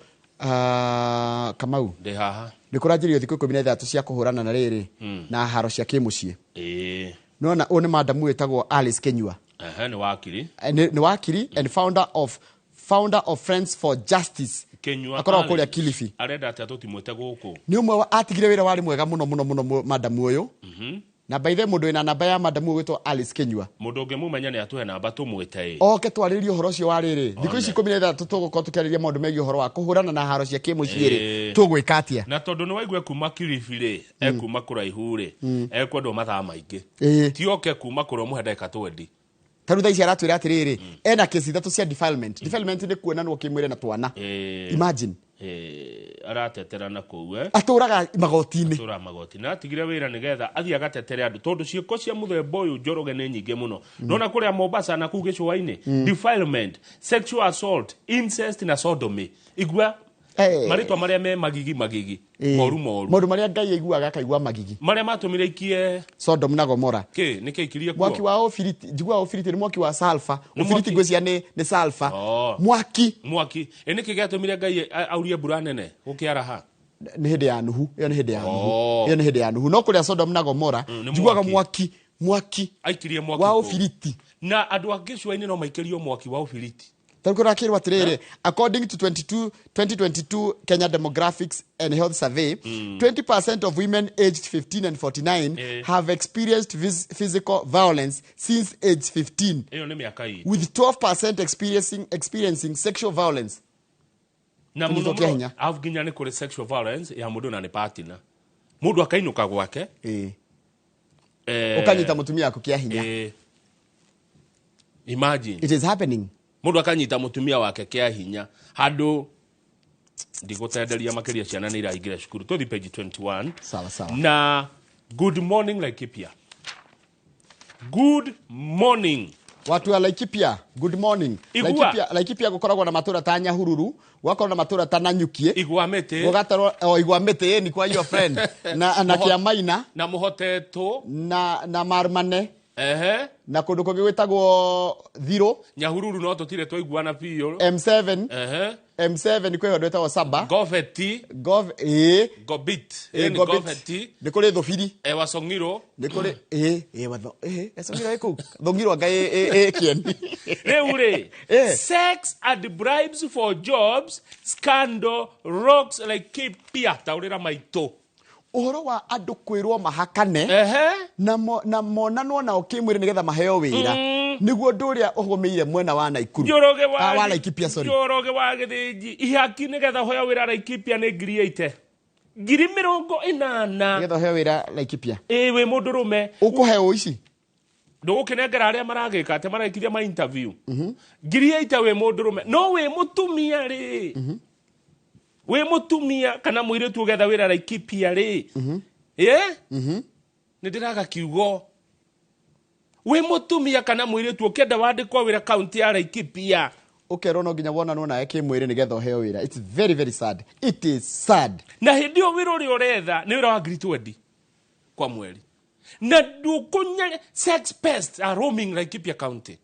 Kamau ndi haha nikuranjirio thikũ 13 cia kuhurana na rĩrĩ na haro cia kimucie nona one madamu wetagwo Alice Kenyua ni wakiri and founder of Friends for Justice Kenyua akoragwo kuria Kilifi arenda ati tutimwete guku ni umwe atigire wira wari mwega muno madamu uyu na by the mundu ina namba ya madamu wetwo Alice Kenyua mundu ngimumenya ni atuhe namba tumwete oke twaririe uhoro cio wa riri thikũ ici 13 tugukorwo tukĩarĩria maũndũ megiĩ uhoro wa kuhurana na haro cia kĩmũciĩ rĩ tũgwĩka atĩa na tondũ nĩ waigua kuma Kilifi rĩ ekuma kũraihu rĩ ekwendwo mathaa maingĩ ti oke kuma kũrĩa mũhe ndagĩka 20 tarutha ici aratwĩra atĩrĩrĩ ena kesi 3 cia defilement nĩ kuonanwo kĩmwĩre na twana imagine aratetera na kũu atũraga magoti-inĩ atũra magoti na atigire wĩra nĩgetha athiĩ agatetere andũ tondũ ciĩko cia mũthemba ũyũ Njoroge nĩ nyingĩ mũno nona kũrĩa Mombasa na kũu gĩcũa-inĩ defilement sexual assault incest na sodomy igua maritwa marĩa me magigi moru maũndũ marĩa Ngai aiguaga akaigua magigi marĩa matũmire ikie Sodom na Gomora nĩkĩ ikirie kuo mwaki wa ofiriti njigua ofiriti nĩ mwaki wa sulfur ofiriti ngwĩcia nĩ sulfur mwaki nĩkĩ gĩatũmire Ngai aurie mbura nene gũkĩaraha nĩ hĩndĩ ya Nuhu ĩyo nĩ hĩndĩ ya Nuhu no kũrĩa Sodom na Gomora njiguaga mwaki aikirie mwaki wa ofiriti na andũ a gĩcũa-inĩ no maikĩrio mwaki wa ofiriti Tarukorakirwa tirere according to 2022 Kenya Demographics and Health Survey 20% of women aged 15 and 49 have experienced physical violence since age 15 with 12% experiencing sexual violence na muno afginya ni kuri sexual violence ya mundu na ni partner mundu akainuka gwake ukanyita mutumia yako kia hinya imagine it is happening mundu akanyita mutumia wake kia hinya handu ndigutenderia makiria ciana ni iraingira cukuru to the page 21 sawa na good morning Laikipia good morning watu wa Laikipia good morning Laikipia gukoragwo na matura ta Nyahururu wakorwo na matura ta Nanyukie Igwamete gugatarwo Igwamete ni kwa your friend na Kiamaina na Muhoteto na Marmane na kundu kungi gwitagwo Thiro Nyahururu no tutire twaiguana piyo M7 M7 kweho ndwetagwo Saba Goveti Gobit ni Goveti ni kuri Thofiri Wasongiro ni kuri Wasongiro eko Thongiro ngai kieni reure sex and bribes for jobs scandal rocks like Laikipia taurira maito uhoro wa andu kwirwo mahakane na monanwo na okimwire nigetha maheo wira niguo nduria ugomeire mwena wa Naikuru wa Laikipia sorry Njoroge wa Githĩnji ihaki nigetha hoya wira Laikipia ni ngiri 80 nigetha hoya wira Laikipia we mundu rume ukuheo ici ndugukinengera aria maragika ate maraikithia ma interview ngiri 80 we mundu rume no we mutumia ri we mutumia kana muiritu ugetha wira Laikipia ri nindiraga kiugo we mutumia kana mwiritu ukenda wandikwo wira county ya Laikipia ukerwo no nginya wona no nae kimwiri nigetha heo wira. It's very very sad. It is sad. Na hindi o wira uri uretha ni wira wa ngiri 20 kwa mweri na ndukunya sex pests are roaming Laikipia county.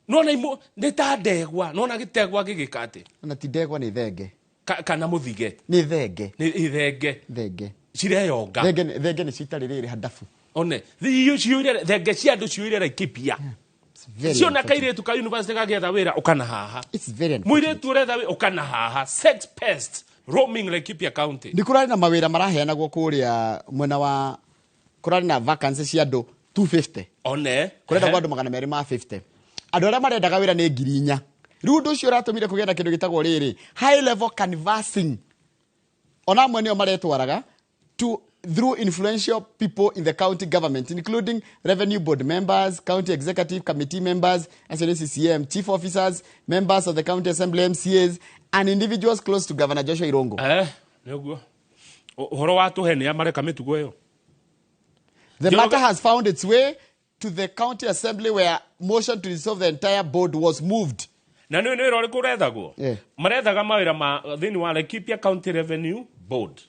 Nona imo neta ndegwa nona gitegwa gigikate na ti ndegwa ni thenge kana muthige ni thenge thenge cireyonga thenge ni citarĩrĩrĩ hadafu one ciũire thenge cia andũ ciũire Laikipia ciona kairĩtu ka university gagĩetha wĩra ũkana haha mũirĩtu ũretha wĩra ũkana haha. Sex pest roaming Laikipia county. Nĩ kũrarĩ na mawĩra maraheanagwo kũrĩa mwena wa kũrarĩ na vacancy cia andũ 250 one kũrenda kwa andũ 250 andũ arĩa marendaga wĩra nĩ 4,000. Rĩu ũndũ ũcio ũratũmire kũgĩa na kĩndũ gĩtagwo rĩrĩ high level canvassing. Ona amwe nĩo maretwaraga through influential people in the county government, including revenue board members, county executive committee members, CCM, chief officers, members of the county assembly, MCAs, and individuals close to Governor Joshua Irongo. Nĩguo ũhoro wa tũhene amareka mĩtugo ĩyo. The matter has found its way to the county assembly where motion to dissolve the entire board was moved. Na nĩ wĩra ũrĩkũ ũrethagwo? Marethaga mawĩra ma thĩinĩ wa Laikipia County Revenue Board.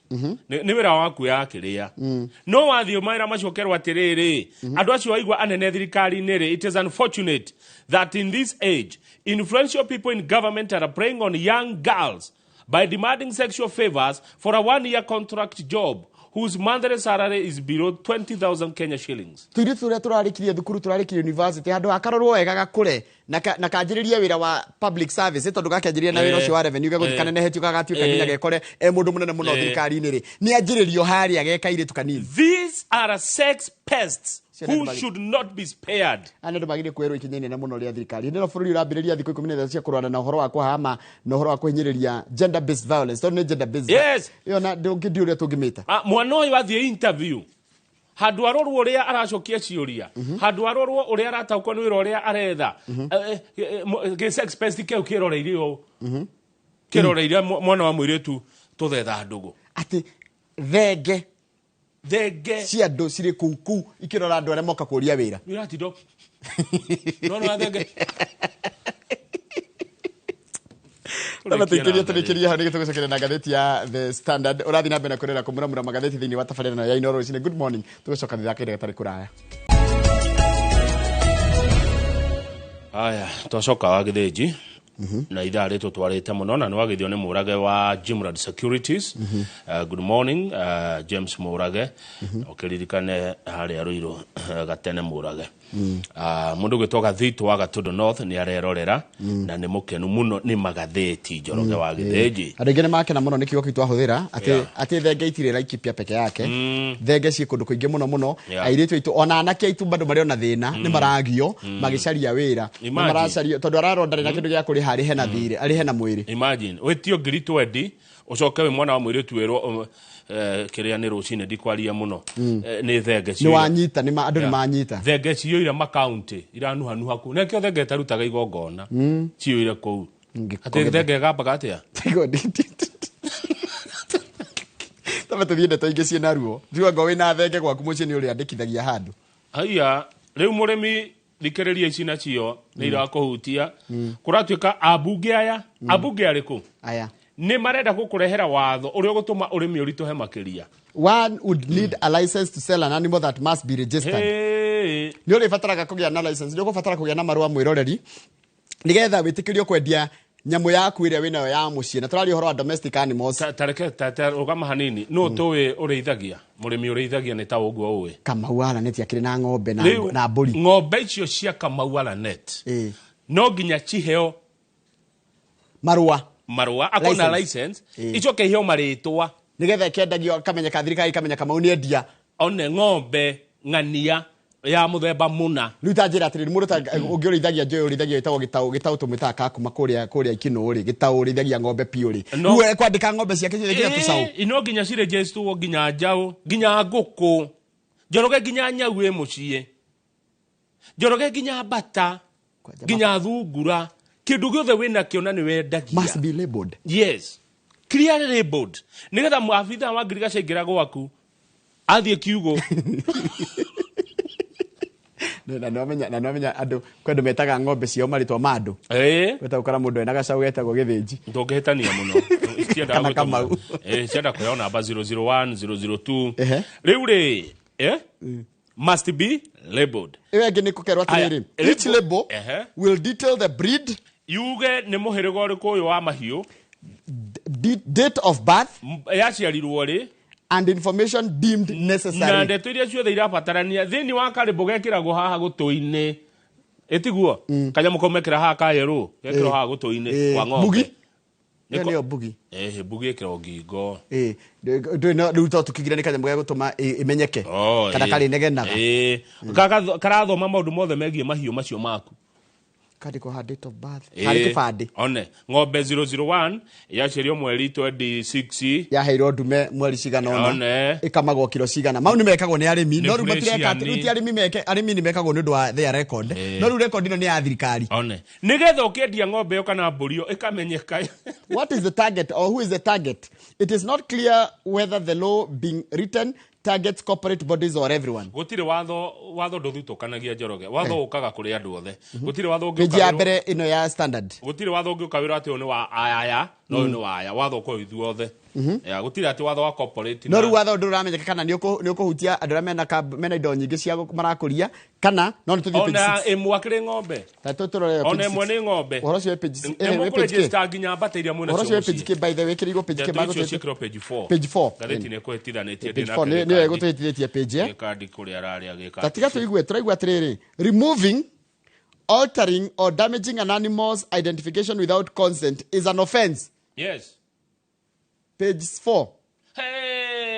Nĩ wĩra wa kuoya kĩrĩa. No wathiĩ mawĩra macokerwo atĩrĩrĩ, andũ acio waigua anene thirikari-inĩ rĩ, it is unfortunate that in this age, influential people in government are preying on young girls by demanding sexual favors for a 1-year contract job whose monthly salary is below 20,000 Kenya shillings. Tuiritu uria turarikirie thukuru turarikirie university handu akarorwo wega gakure na kanjiririe wira wa public service tondu gakanjiririe na wira ucio wa revenue gaguthikana nehetio gagatuika nginya gekore mundu munene muno thirikari-ini ri ni anjiririo haria gekairitu kanini. These are sex pests who should not be spared. Andu magire kwero ikinyene na muno ria thirikari ndino bururi urambiriria thikũ 13 cia kurwana na uhoro wa kuhama na uhoro wa kuhinyiriria gender based violence tondu ni gender based. Yes, iyo na ndungidi uria tungimita mwana uyu wathie interview handu arorwo uria aracokia ciuria handu arorwo uria arataukwo ni wira uria aretha sex pest keu kiroreirio kiroreiria mwana wa mwiritu tuthetha ndugu ati thenge cia andũ cirĩ kũu ikĩrora andũ arĩa moka kũria wĩra. Iratindo no thenge tũrĩkĩrie hau nĩgetha tũgũcokeria na ngathĩti ya The Standard. Ũrathiĩ na mbere na kũrĩra kũmuramura magathĩti thĩinĩ wa tabarĩra ya Inooro Rũcinĩ. Good morning, tũgũcoka thutha kĩrĩa gatarĩ kũraya. Aya twacoka wa gĩthĩnji na ithaa rĩtũ twarĩte mũno na nĩ wagĩthio nĩ Mũrage wa Jimrad Securities. Good morning James Mũrage ũkĩririkane harĩa Rũirũ gatene Mũrage. Mũndũ gwĩtwo Gathito wa Gatundo North nĩ arerorera na nĩ mũkenu mũno nĩ magathĩti Njoroge wa gĩthĩnji. Andũ aingĩ nĩ makena mũno nĩ kiugo kĩu twahũthĩra atĩ thenge itirĩ Laikipia peke yake, thenge ciĩ kũndũ kũingĩ mũno mũno. Airĩtu aitũ ona anake aitũ bado marĩ ona thĩna nĩ maragio magĩcaria wĩra nĩ maracaria tondũ ararondana na kĩndũ gĩa kũrĩha arĩ hena thirĩ arĩ hena mwĩrĩ. Imagine wĩtio ngiri 20 ucoke we mwana wa mwĩrĩtu wĩrwo kĩrĩa nĩ rũcinĩ ndikwaria mũno nĩ thenge nĩ wanyita nĩ andũ nĩ manyita thenge cioire makaunti iranuhanuha kũu nekĩo thenge tarutaga igongona cioire kũu atĩ thenge gambaga atĩa tũthiĩnde tũingĩ ciĩna ruo thiuanga wĩna thenge gwaku mũciĩ nĩ ũrĩa andĩkithagia handũ. Haiya rĩu mũrĩmi thikĩrĩria ici nacio nĩ irakũhutia kũratuĩka ambunge aya ambunge arĩkũ aya nĩ marenda gũkũrehera watho ũrĩa ũgũtũma ũrĩmi ũritũhe makĩria. One would need a license to sell an animal that must be registered. Nĩ ũrĩbataraga kũgĩa na license, nĩ ũgũbatara kũgĩa na marũa mwĩroreri nĩgetha wĩtĩkĩrio kwendia nyamũ yaku ĩrĩa wĩnayo ya mũciĩ. Na tũraria ũhoro wa domestic animals. Tareke rũgama hanini no tũĩ ũrĩithagia mũrĩmi ũrĩithagia nĩ ta ũguo ũĩ. Kamau Alanet akĩrĩ na ng'ombe na mbũri. Ng'ombe icio cia Kamau Alanet no nginya ciheo marũa akona license icoke iheo marĩtwa nĩgetha kĩendagio kamenyeka thirikari kamenyeka Kamau nĩ endia one ng'ombe ng'ania ya muthemba muna. Rĩu ta njĩra atĩrĩrĩ mũndũ ta ũngĩũrĩithagia njoĩ ũrĩithagia gĩtaũ tũmĩtaga kakuma kũrĩa Ikinũ rĩ gĩtaũ ũrĩithagia ng'ombe piũ rĩ rĩu kwandĩka ng'ombe ciake nginya tũcaũ ino nginya cirĩnjĩstwo nginya njaũ nginya ngũkũ Njoroge nginya nyau ĩ mũciĩ Njoroge nginya mbata nginya thungura kĩndũ gĩothe wĩna kĩo na nĩ wendagia must be labeled. Yes, clearly labeled nĩgetha mũabitha wa ngirigaca ingĩra gwaku athiĩ kiugo na nomenya andu kwendu metaga ng'ombe ciao maritwa mandu weta ukara mundu ena gacaũ getagwo githĩnji ndũngĩhĩtania mũno cienda Kamau cienda kuoya namba 001 002 rĩu rĩ must be labeled. Ewe ngĩ nĩ kũkerwo atĩrĩrĩ, each label will detail the breed, yuge nĩ mũhĩrĩga ũrĩkũ ũyũ wa mahiũ, date of birth, yaciarirwo rĩ, and information deemed necessary. Na ndeto iria ciothe irabatarania thĩinĩ wa karĩmbo gekĩragwo haha gũtũ-inĩ etiguo kanyamũ kau mekĩra haha ka yerũ gekĩrwo haha gũtũ-inĩ wa ng'ombe. Bugi nĩyo bugi bugi ĩkĩragwo ngingo rĩu to tũkĩgira nĩ kanyamũ gĩa gũtũma ĩmenyeke kana karĩ negenaga karathoma maũndũ mothe megiĩ mahiũ macio maku. Kandĩkwo ha date of birth harĩ kĩbandĩ. One ng'ombe 001 yaciario mweri 26 yaheirwo ndume mweri cigana ona ĩkamagwo kilo cigana. Mau nĩ mekagwo nĩ arĩmi no rĩu matireka ti arĩmi nĩ mekagwo nĩ ũndũ wa their record no rĩu record ĩno nĩ ya thirikari. One nĩgetha ũkĩendia ng'ombe ĩyo kana mbũri ĩyo ĩkamenyeka. What is the target or who is the target? It is not clear whether the law being written targets corporate bodies or everyone. Gutire watho ndũthutũkanagia Njoroge. Watho ũkaga kũrĩ andũ othe. Gutire watho ũngĩũka ya mbere ino ya standard. Gutire watho ũngĩũka wĩra atĩ nĩ wa aya no nĩ wa aya. Watho kwa ithuothe. Ya gutire atĩ watho wa corporate. No rĩu watho ndũramenyeka kana nĩ ũkũhutia andũ arĩa mena indo nyingĩ cia marakũria kana no nĩ tũthiĩ page 6. Ona ĩmwe akĩrĩ ng'ombe. Ona ĩmwe nĩ ng'ombe. Ũhoro ũcio page 6. Ũkũregister nginya mbata iria mwĩna cio. Ũhoro ũcio page k by the way kĩrĩgwo page k bago page 4. Page 4. Gathĩti nĩ kũhĩtithanĩtie nĩ gũtũhĩtithĩtie page gĩkandi kũrĩa ararĩa gĩkandi. Tatiga tũraigua atĩrĩrĩ, removing, altering or damaging an animal's identification without consent is an offense. Yes. Page 4.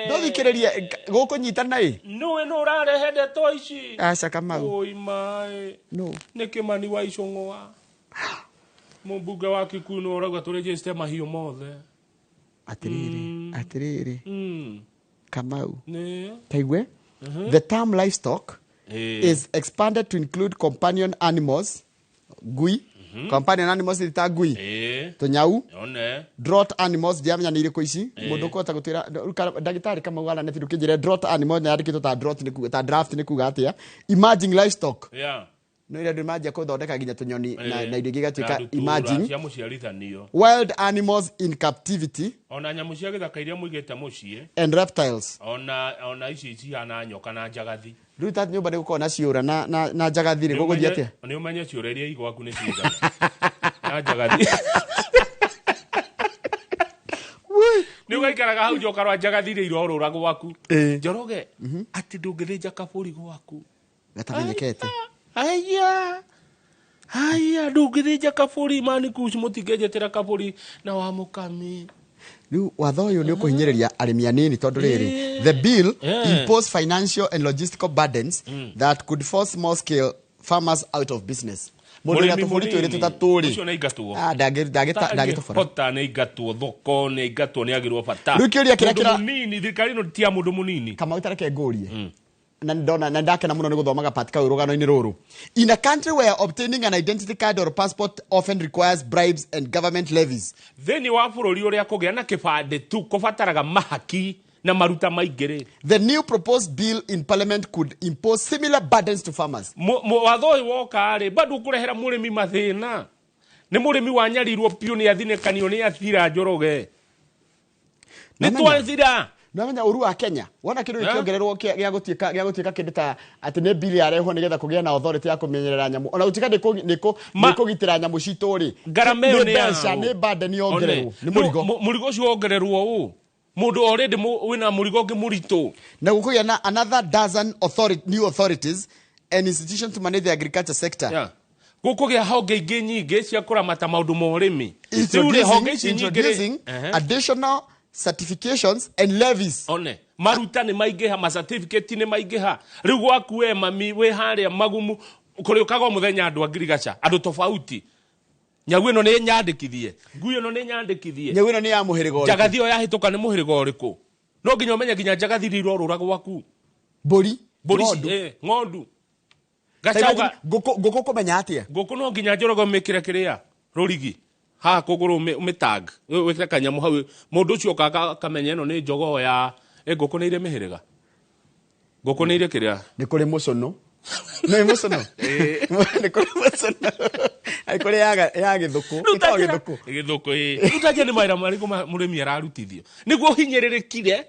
Ndũthikĩrĩrie gũkũnyitana no ũrarehe ndeto ici. Aca Kamau. Oi mai. No. Nĩ Kĩmani wa Icũng'wa. Mũmbunge wa Kikuyu nĩ ũrauga tũregister mahiũ mothe. Atĩrĩrĩ. Kamau. Taigwe. The term livestock is expanded to include companion animals. Gui. Companion animals is ta gui. Tũnyau. Draught animals ndiamenya nĩ irĩkũ ici. Mũndũ kota gũtwĩra ndagĩtarĩ Kamau wala neti ndũkĩnjĩre draught animal na yandĩkĩtwo ta draught nĩ kuga ta draft nĩ kuga atĩa. Emerging livestock. No ĩrĩa andũ manjia kũthondeka nginya tũnyoni na indo ingĩ igatuĩka emerging. Wild animals in captivity. Ona nyamũ cia gĩthaka iria mũigĩte mũciĩ. And reptiles. Ona ici cihana nyoka na njagathi. Rĩu ta nyũmba nĩ gũkorwo na ciũra na njagathi rĩ gũgũthiĩ atĩa? Nĩ ũmenye ciũra iria igwaku nĩ cigana. Na njagathi. Nĩ ũgaikaraga hau njoka rwa njagathi iria irorũra gwaku. Njoroge atĩ ndũngĩthĩnja kabũri gwaku. Gatamenyekete. Haya ndũngĩthĩnja kabũri mani kuci mũtingĩnjetera kabũri na wa mũkami. Rĩu watho ũyũ nĩ ũkũhinyĩrĩria arĩmi anini tondũ rĩrĩ the bill impose financial and logistical burdens that could force small scale farmers out of business. Mũndũ ũrĩa tũbũri twĩrĩ tũtatũrĩ ũcio nĩ ingatwo ndagĩtũbara bota nĩ ingatwo thoko nĩ ingatwo nĩ agĩrwo bata rĩu kĩũria kĩrĩa mũnini thirikari ĩno ti ya mũndũ mũnini. Kamau tareke ngũrie na ndakena mũno nĩ gũthomaga part kau rũgano-inĩ rũrũ. In a country where obtaining an identity card or passport often requires bribes and government levies. Thĩinĩ wa bũrũri ũrĩa kũgĩa na kĩbandĩ tu kũbataraga mahaki na maruta maingĩ rĩ. The new proposed bill in parliament could impose similar burdens to farmers. Watho ũyũ woka rĩ bado ũkũrehera mũrĩmi mathĩna. Nĩ mũrĩmi wanyarirwo piũ nĩ athinekanio nĩ athira Njoroge. Nĩ twathira. Namenya ũru wa Kenya wona kĩndũ kĩongererwo gĩa gũtuĩka kĩndũ ta atĩ nĩ bill yarehwo nĩgetha kũgĩa na authority ya kũmenyerera nyamũ ona gũtuĩka nĩ kũgitĩra nyamũ citũ rĩ nĩ burden yongererwo nĩ mũrigo ũcio wongererwo ũũ mũndũ already wĩna mũrigo ũngĩ mũritũ na gũkũgĩa na another dozen new authorities and institutions to manage the agriculture sector. Gũkũgĩa honge ingĩ nyingĩ cia kũramata maũndũ ma ũrĩmi. Introducing additional certifications and levies. Maruta nĩ maingĩha ma certificate nĩ maingĩha. Rĩu gwaku we mami we harĩa magumu kũrĩ ũkaga mũthenya andũ angirigaca andũ tofauti. Nyagu ĩno nĩ nyandĩkithie. Ngui ĩno nĩ nyandĩkithie. Nyagu ĩno nĩ ya mũhĩrĩga ũrĩkũ? Njagathi ĩyo yahĩtũka nĩ mũhĩrĩga ũrĩkũ? No nginya ũmenye nginya njagathi iria irorũra gwaku. Mbũri ng'ondu. Gacauga ngũkũ kũmenya atĩa? Ngũkũ no nginya Njoroge ũmĩkĩre kĩrĩa rũrigi. Ha kũgũrũ ũmĩtag wĩkĩre kanyamũ hau mũndũ ũcio akamenya ĩno nĩ njogoo ya ngũkũ nĩ irĩ mĩhĩrĩga. Ngũkũ nĩ irĩ kĩrĩa? Nĩ kũrĩ mũcũnũ No emotional. Ni kuri emotional. Ai kuri ya githuku. Itawa githuku. Githuku utaje ni maira mariko murimi ararutithio. Niguo hinyererekire.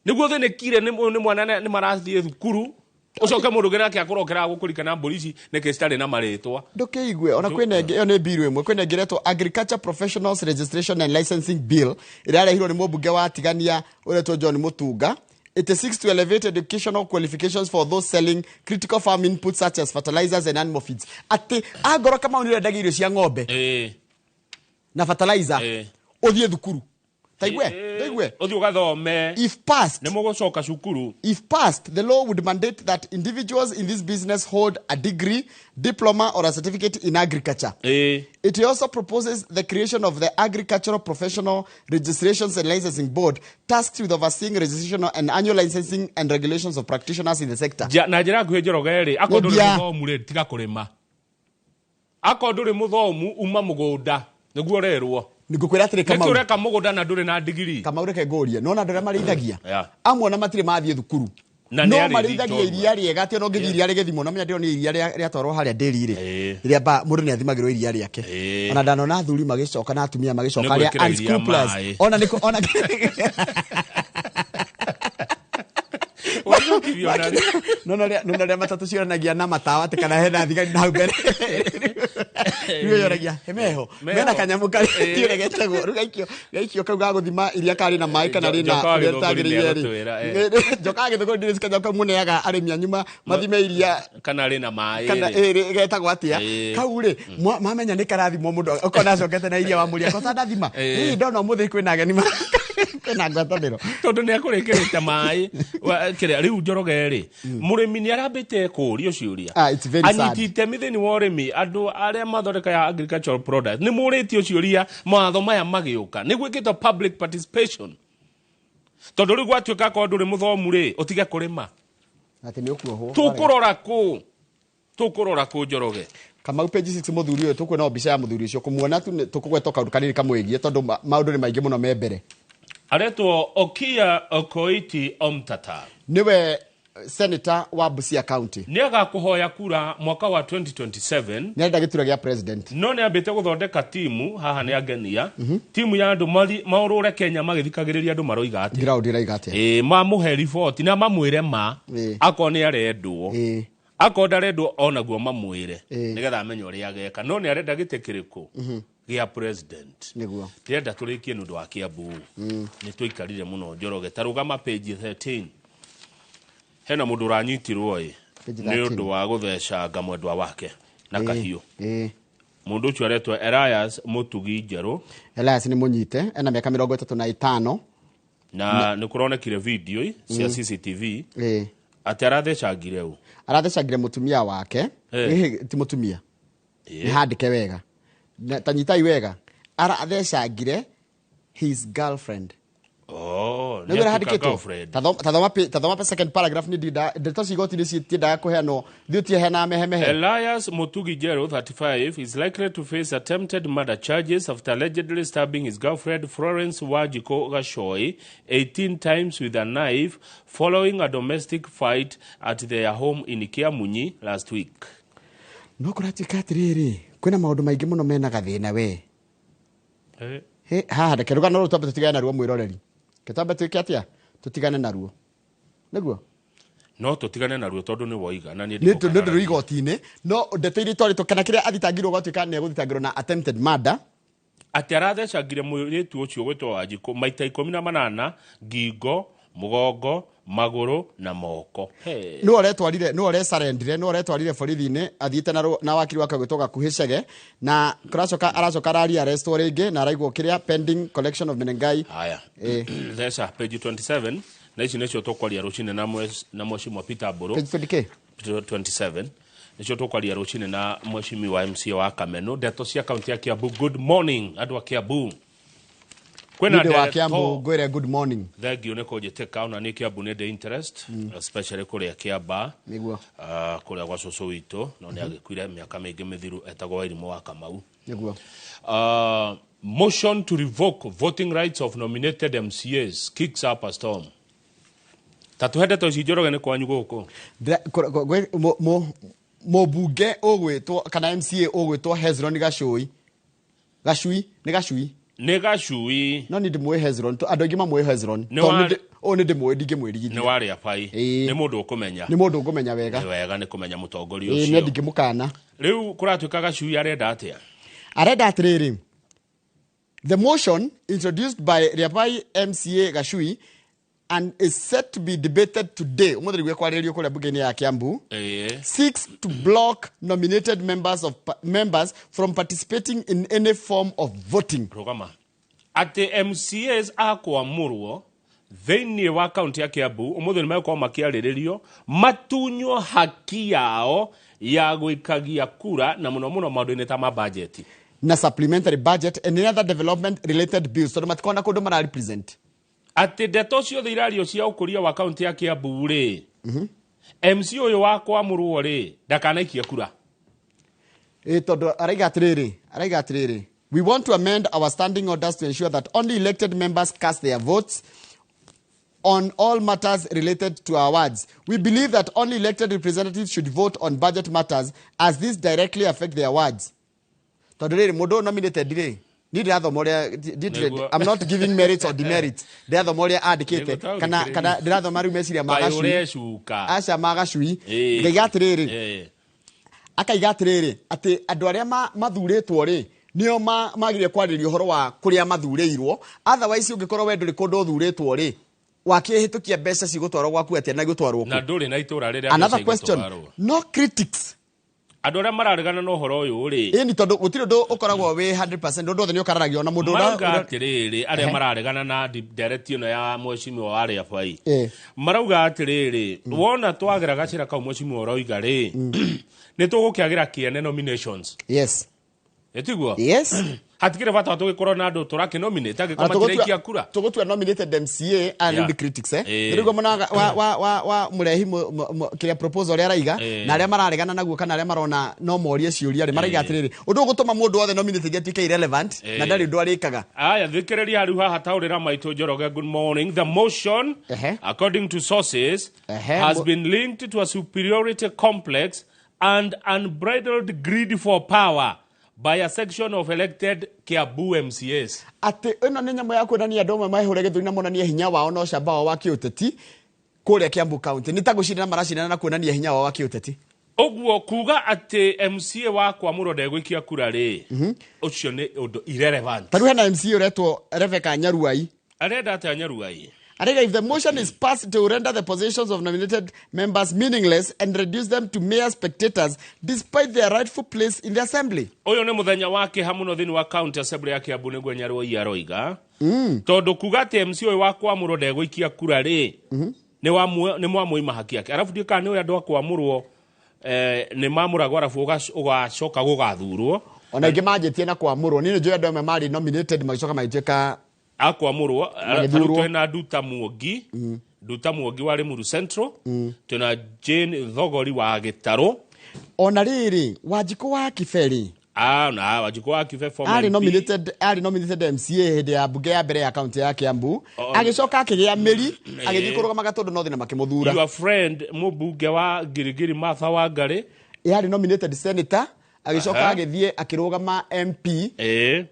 Niguo thenekire ni mwana ni marathie thukuru. Ucoke mundu gerake akorokera gukurikana polisi neke stari na maretwa. Ndukiigwe ona kwina yo ni bill imwe kwina ngeretwo Agriculture Professionals Registration and Licensing Bill irarehirwo ni mubunge wa tigania uretwo John Mutunga. It seeks to elevate educational qualifications for those selling critical farm inputs such as fertilizers and animal feeds. Ati agoro kama unire dagirio cia ng'ombe na fertilizer uthie thukuru. Taigwe uthie ugathome. If passed, ne mugocoka cukuru. If passed, the law would mandate that individuals in this business hold a degree, diploma or a certificate in agriculture. It also proposes the creation of the Agricultural Professional Registrations and Licensing Board, tasked with overseeing registration and annual licensing and regulations of practitioners in the sector. Na njira nguhe njorogeri akondu ri muthomu ri tiga kurima. Akondu ri muthomu uma mugunda niguo rerwo. Nigukwira atire kama ureka mugunda na nduri na degree. Kama ureke goria nona ndore marithagia. Amwe na matire mathie thukuru. No marithagia iria riega ati no ngithiri ari githimo no menya ni iria ria twarwo haria nderi ire. Iria ba mundu ni athimagirwo iria riake. Ona ndano na thuri magicoka na atumia magicoka aria unscrupulous. Ona niko ona Nona ria matatu cioranagia na matawa te kana hena thigari na mbere. Niwe yoragia hemeho. Mena kanyamu kari tiregete go rugaikio kauga guthima iria kari na mai kana rina tagiriye ri. Joka githuko ndirisika joka muneaga arimi anyuma mathime iria kana rina mai. Kana getagwo atia. Kau ri mamenya ni karathimo mundu ukona cokete na iria wa muria ko ndathima. Ndona muthi kwina ageni kwina ngwataniro. Tondu ni akurekerete mai kire riu njorogeri murimi ni arambite kurio ciuria anyitite mithini wa urimi andu aria mathondeka ya agricultural products ni muritio ciuria mawatho maya magiuka ni gwikitwo public participation tondu riu gwatuika ko nduri muthomu ri utige kurima ati ni ukuohwo tukurora ku njoroge kama page 6 muthuri uyu tukwena obica ya muthuri ucio kumuona tu tukugweta kaundu kanini kamwigie tondu maundu ni maingi muno me mbere. Aretwo Okia Okoiti Omtata niwe senator wa Busia County ni agakuhoya kura mwaka wa 2027 ni enda gitura gia president no ni ambite guthondeka timu haha ni agenia timu ya andu maurure Kenya magithikagiriria andu maroiga ati ground iraiga ati mamuhe report na mamwire ma akoni arendwo akonda rendwo onaguo mamwire nigetha amenye uria ageka no ni arenda gite kiriku gia president niguo tienda turikie nundu wa Kiambu ni tuikarire muno njoroge tarugama page 13 hena mundu uranyitirwo ni undu wa guthecanga mwendwa wake na kahiu mundu ucio aretwo Elias Mutugi Njeru. Elias ni munyite ena miaka 35 na ni kuronekire video cia CCTV ati arathecangire mutumia wake ti mutumia ni handike wega tanyitai wega arathecangire his girlfriend. Ni girlfriend. Tathoma second paragraph ni ndeto cigoti ni citindaga kuheanwo thiutie hena mehemehe. Elias Mutugi Njeru 35 is likely to face attempted murder charges after allegedly stabbing his girlfriend Florence Wajiko Gashoi 18 times with a knife following a domestic fight at their home in Kiamunyi last week. No kuratika atiriri kwina maundu maingi muno mena gathina we ha keruga no tutambe tutigane naruo mwiroreri ketambe twike atia tutigane naruo niguo no tutigane naruo tondu ni woiga na ni ndu igotine no ndeteiri tori tukana kiria athitangirwo gotwika ne guthitangirwo na attempted murder ati arathecangire mwiritu ucio gwetwo Wanjiku maita 18 ngingo mugongo maguru na moko no ore surrender borithi-ini athiite na wakiri wake gwitoka kuhicege na aracoka rari arrest ringi na araigwo kiria pending collection of Menengai. Haya thesa page 27 na ici nicio tukwaria rucine na mweshimwa Peter Mburu page 27 nicio tukwaria rucine na mweshimi wa MC wa Kameno ndeto cia kaunti ya Kiambu. Good morning andu a Kiambu. Kwena wa Kiambu gwire good morning. Thegio ne kujiteka ona ni Kiambu ne the interest especially kule Kiamba niguo kule kwa soso wito no ne agikuire miaka mingi mithiru etagwo Wairimu wa Kamau niguo. Motion to revoke voting rights of nominated MCAs kicks up a storm. Tatu hende to cijoroge ne kwanyu guko. Mobunge ogwetwo kana MCA ogwetwo Hezron Gachui. Nĩ Gachui. No ni ndimwe Hezron. Andũ aingĩ mamwe Hezron. O nĩ ndimwe ndingĩmwĩrigithia. Nĩ warĩ abai. Nĩ mũndũ ũkũmenya. Nĩ mũndũ ũkũmenya wega. Nĩ wega nĩ kũmenya mũtongoria ũcio. Nĩ ndingĩmũkana. Rĩu kũratuĩka Gachui arenda atĩa? Arenda atĩrĩrĩ. The motion introduced by Riapai MCA Gachui and is set to be debated today. Umuthiri gwekwarĩrio kũrĩa bunge-inĩ ya Kiambu. Seeks to block nominated members from participating in any form of voting. Rogama. Ati MCAs akwamũrwo thĩinĩ wa kaunti ya Kiambu umuthiri megũkorwo makĩarĩrĩrio matunywo haki yao ya gwĩkagia kura na mũno maũndũ-inĩ ta ma budget. Na supplementary budget and other development related bills. So matikona kũndũ mara represent. Ati ndeto ciothe irario cia ũkũria wa kaunti ya Kiambu rĩ. MC ũyũ wa kwamũrwo rĩ ndakanaikia kura. Tondũ araiga atĩrĩrĩ. We want to amend our standing orders to ensure that only elected members cast their votes on all matters related to our wards. We believe that only elected representatives should vote on budget matters as these directly affect their wards. Tondũ rĩrĩ mũndũ nominated rĩ. I'm not giving merits or demerits. Ndirathoma ũrĩa andĩkĩte kana ndirathoma rĩu meciria ma Gachui. Aca ma Gachui. Akaiga atĩrĩrĩ atĩ andũ arĩa mathurĩtwo rĩ nĩo magĩrĩire kwarĩrĩria ũhoro wa kũrĩa mathurĩirwo. Otherwise ũngĩkorwo we ndũrĩ kũndũ ũthurĩtwo rĩ wakĩhĩtũkia mbeca cigũtwarwo gwaku atĩa na igũtwarwo ku. Na ndũrĩ na itũra rĩrĩa. Another question. No critics. Andũ arĩa mararegana na ũhoro ũyũ rĩ. Ĩni tondũ gũtirĩ ũndũ ũkoragwo wĩ 100% ũndũ othe nĩ ũkararagio na mũndũ marauga atĩrĩrĩ arĩa mararegana na direct ĩno ya mwecimiwa wa Riabai. Marauga atĩrĩrĩ wona twagera gacĩra kau mwecimiwa ũroiga rĩ nĩ tũgũkĩagĩra kĩene nominations. Yes. Etiguo? Yes. Hatikire bata tũgĩkorwo na andũ tũrakĩnominate angĩkorwo matiraikia kura. Tũgũtua nominated MCA and the critics nĩguo mwana wa mũrehi kĩrĩa proposal ũrĩa araiga na arĩa mararegana naguo kana arĩa marona no morie ciũria rĩ maraiga atĩrĩrĩ ũndũ ũgũtũma mũndũ wothe nominated atuĩke irrelevant na ndarĩ ũndũ arĩkaga. Aya thikĩrĩria rĩu haha taũrĩra maitũ Njoroge. Good morning. The motion according to sources has been linked to a superiority complex and unbridled greed for power by a section of elected Kiambu MCAs. Ati ĩno nĩ nyamũ ya kwendania andũ amwe mahũre gĩthũri na monanie hinya wao na ũcamba wao wa kĩũteti kũrĩa Kiambu County. Nĩ ta gũcindana maracindana na kuonania hinya wao wa kĩũteti. Ũguo kuga atĩ MCA wa kwamũrwo ndegũikia kura rĩ ũcio nĩ ũndũ irrelevant. Tarĩu hena MCA ũretwo Rebecca Nyaruai. Arenda atĩa Nyaruai? If the motion is passed to render the positions of nominated members meaningless and reduce them to mere spectators despite their rightful place in the assembly. Ũyũ nĩ mũthenya wake hamuno thĩinĩ wa county assembly ya Kiambu nĩguo Nyaruai aroiga. Tondũ kuga atĩ MC ũyũ wa kwamũrwo ndegũikia kura rĩ nĩ mwamũima haki yake. Arabu ndiĩ kana nĩ ũyũ andũ a kwamũrwo nĩ mamũragwo arabu ũgacoka gũgathurwo. Ona ingĩ manjĩtie na kwamũrwo niĩ nĩnjũĩ andũ amwe marĩ nominated magĩcoka magĩtuĩka akwamũrwo arutwo na Nduta Muongi wa Limuru Central tuna Jane Thogori wa Gĩtarũ ona rĩrĩ Wanjikũ wa Kiberi na Wanjikũ wa Kiberi ari nominated MCA hĩndĩ ya bunge ya mbere ya kaunti ya Kiambu agĩcoka akĩgĩa mĩri agĩthiĩ kũrũgama Gatũndũ no thĩ na makĩmũthura. Your friend mũbunge wa Girigiri Martha Wangari ari nominated senator agĩcoka agĩthiĩ akĩrũgama MP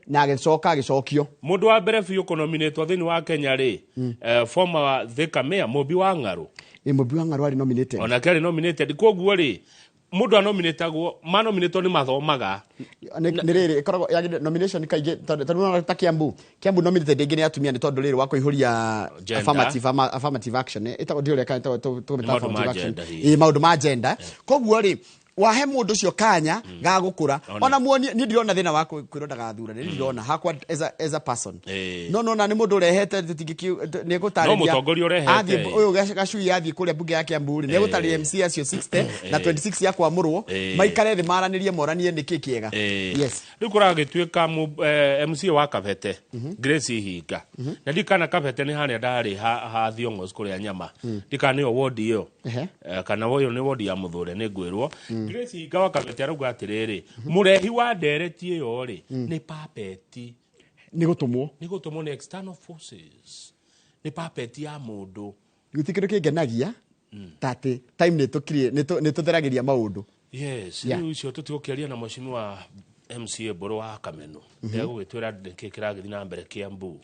na agĩcoka agĩcokio. Mũndũ wa mbere biũ kũnominatwo thĩinĩ wa Kenya rĩ former Thika Mayor Mũmbi wa Ng'arũ. Mũmbi wa Ng'arũ ari nominated. Ona kĩarĩ nominated koguo rĩ mũndũ anominatagwo manominatwo nĩ mathomaga. Nĩ rĩrĩ ĩkoragwo nomination kaingĩ tondũ ta Kiambu nominated ĩngĩ nĩ atumia nĩ tondũ rĩrĩ wa kũihũria affirmative action ĩtagwo ndiũrĩa kana affirmative action maũndũ ma gender. Koguo rĩ wahe mũndũ ũcio kanya ga gũkũra ona muoni ni ndirona thĩna wa kwĩronda gathura nĩ ndirona hakwa as a person no na nĩ mũndũ urehete nĩ gũtarĩria no mũtongoria urehete ũyũ Gachui athiĩ kũrĩa bunge ya Kiambu nĩ gũtarĩria MC acio 60 na 26 ya kwamũrwo maikare thĩ maranĩrie moranie nĩkĩ kĩega. Yes rĩu kũragĩtuĩka MC wa Kabete Grace Hinga na ndikana Kabete nĩ harĩa ndarĩ ha Thiong'os kũrĩa nyama ndikana nĩyo ward ĩyo kana ũyũ nĩ ward ya Mũthũre nĩ ngwĩrwo Grace Hinga wa Kabete arauga atĩrĩrĩ mũrehi wa ndereti ĩyo rĩ nĩ papeti nĩ gũtũmwo nĩ external forces nĩ papeti ya mũndũ yuti kindu kingenagia tati time nitutheragĩria maundu. Yes, riu icio tutigukiaria na mheshimiwa MCA Mburu wa Kameno ndegũgĩtwĩra nĩkĩ kĩragĩthiĩ na mbere Kiambu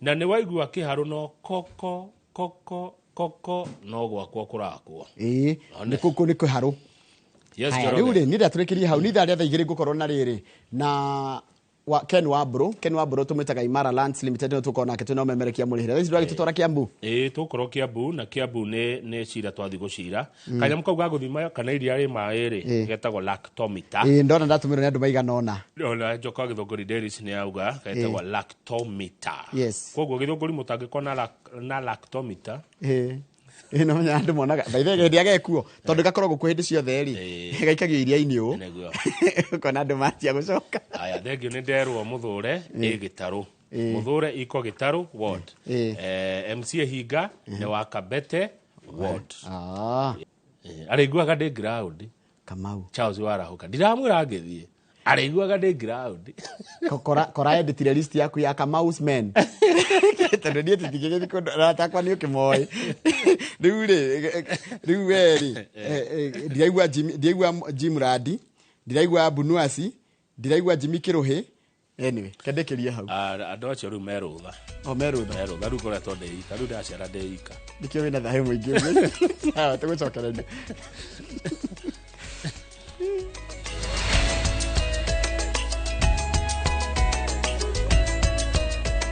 na nĩ waigua kĩharũ no koko no gwakwo kũrakwo nĩ kũkũ nĩ kĩharũ. Rĩu rĩ nĩ ndatũrĩkĩrie hau nĩ thaa 2:00 ngũkorwo na rĩrĩ na Ken Wamburu tumĩtaga Imara Lands Limited no tukorwo nake twĩna ũmemerekia mũrĩhĩre rĩu ndwagĩtũtwara Kiambu tũkorwo Kiambu na Kiambu nĩ cira twathi gũcira kanyamũ kau ga gũthima kana iria rĩ maĩ rĩ getagwo lactometer ndona ndatũmĩrwo nĩ andũ maigana ona Njoka Gĩthũngũri Dairies nĩ auga getagwo lactometer koguo Gĩthũngũri mũtangĩkorwo na lactometer no nya andũ monaga baithe hĩndĩ agekuo tondũ gakoragwo gũkũ hĩndĩ ciothe rĩ gaikagio iria-inĩ ũũ kona andũ matia gũcoka. Aya thengio nĩ nderwo Mũthũre Gĩtarũ Mũthũre iko Gĩtarũ ward MCA Hinga nĩ wa Kabete ward arĩiguaga ndĩ ground Kamau Charles Warahuka ndiramwĩra ngĩthiĩ arĩiguaga ndĩ ground kora editire list yaku ya Kamau's men tondũ niĩ tũtigĩgĩthiĩ kũndũ ratakwa nĩ ũkĩmoĩ rĩu weri ndiraigua Jim Radi ndiraigua Bunuasi ndiraigua Jimmy Kĩrũhĩ anyway kendekĩrie hau andũ acio rĩu merũtha rĩu ngoretwo ndĩ ika rĩu ndaciara ndĩ ika nĩkĩo wĩna thayũ mũingĩ tũgũcokereria.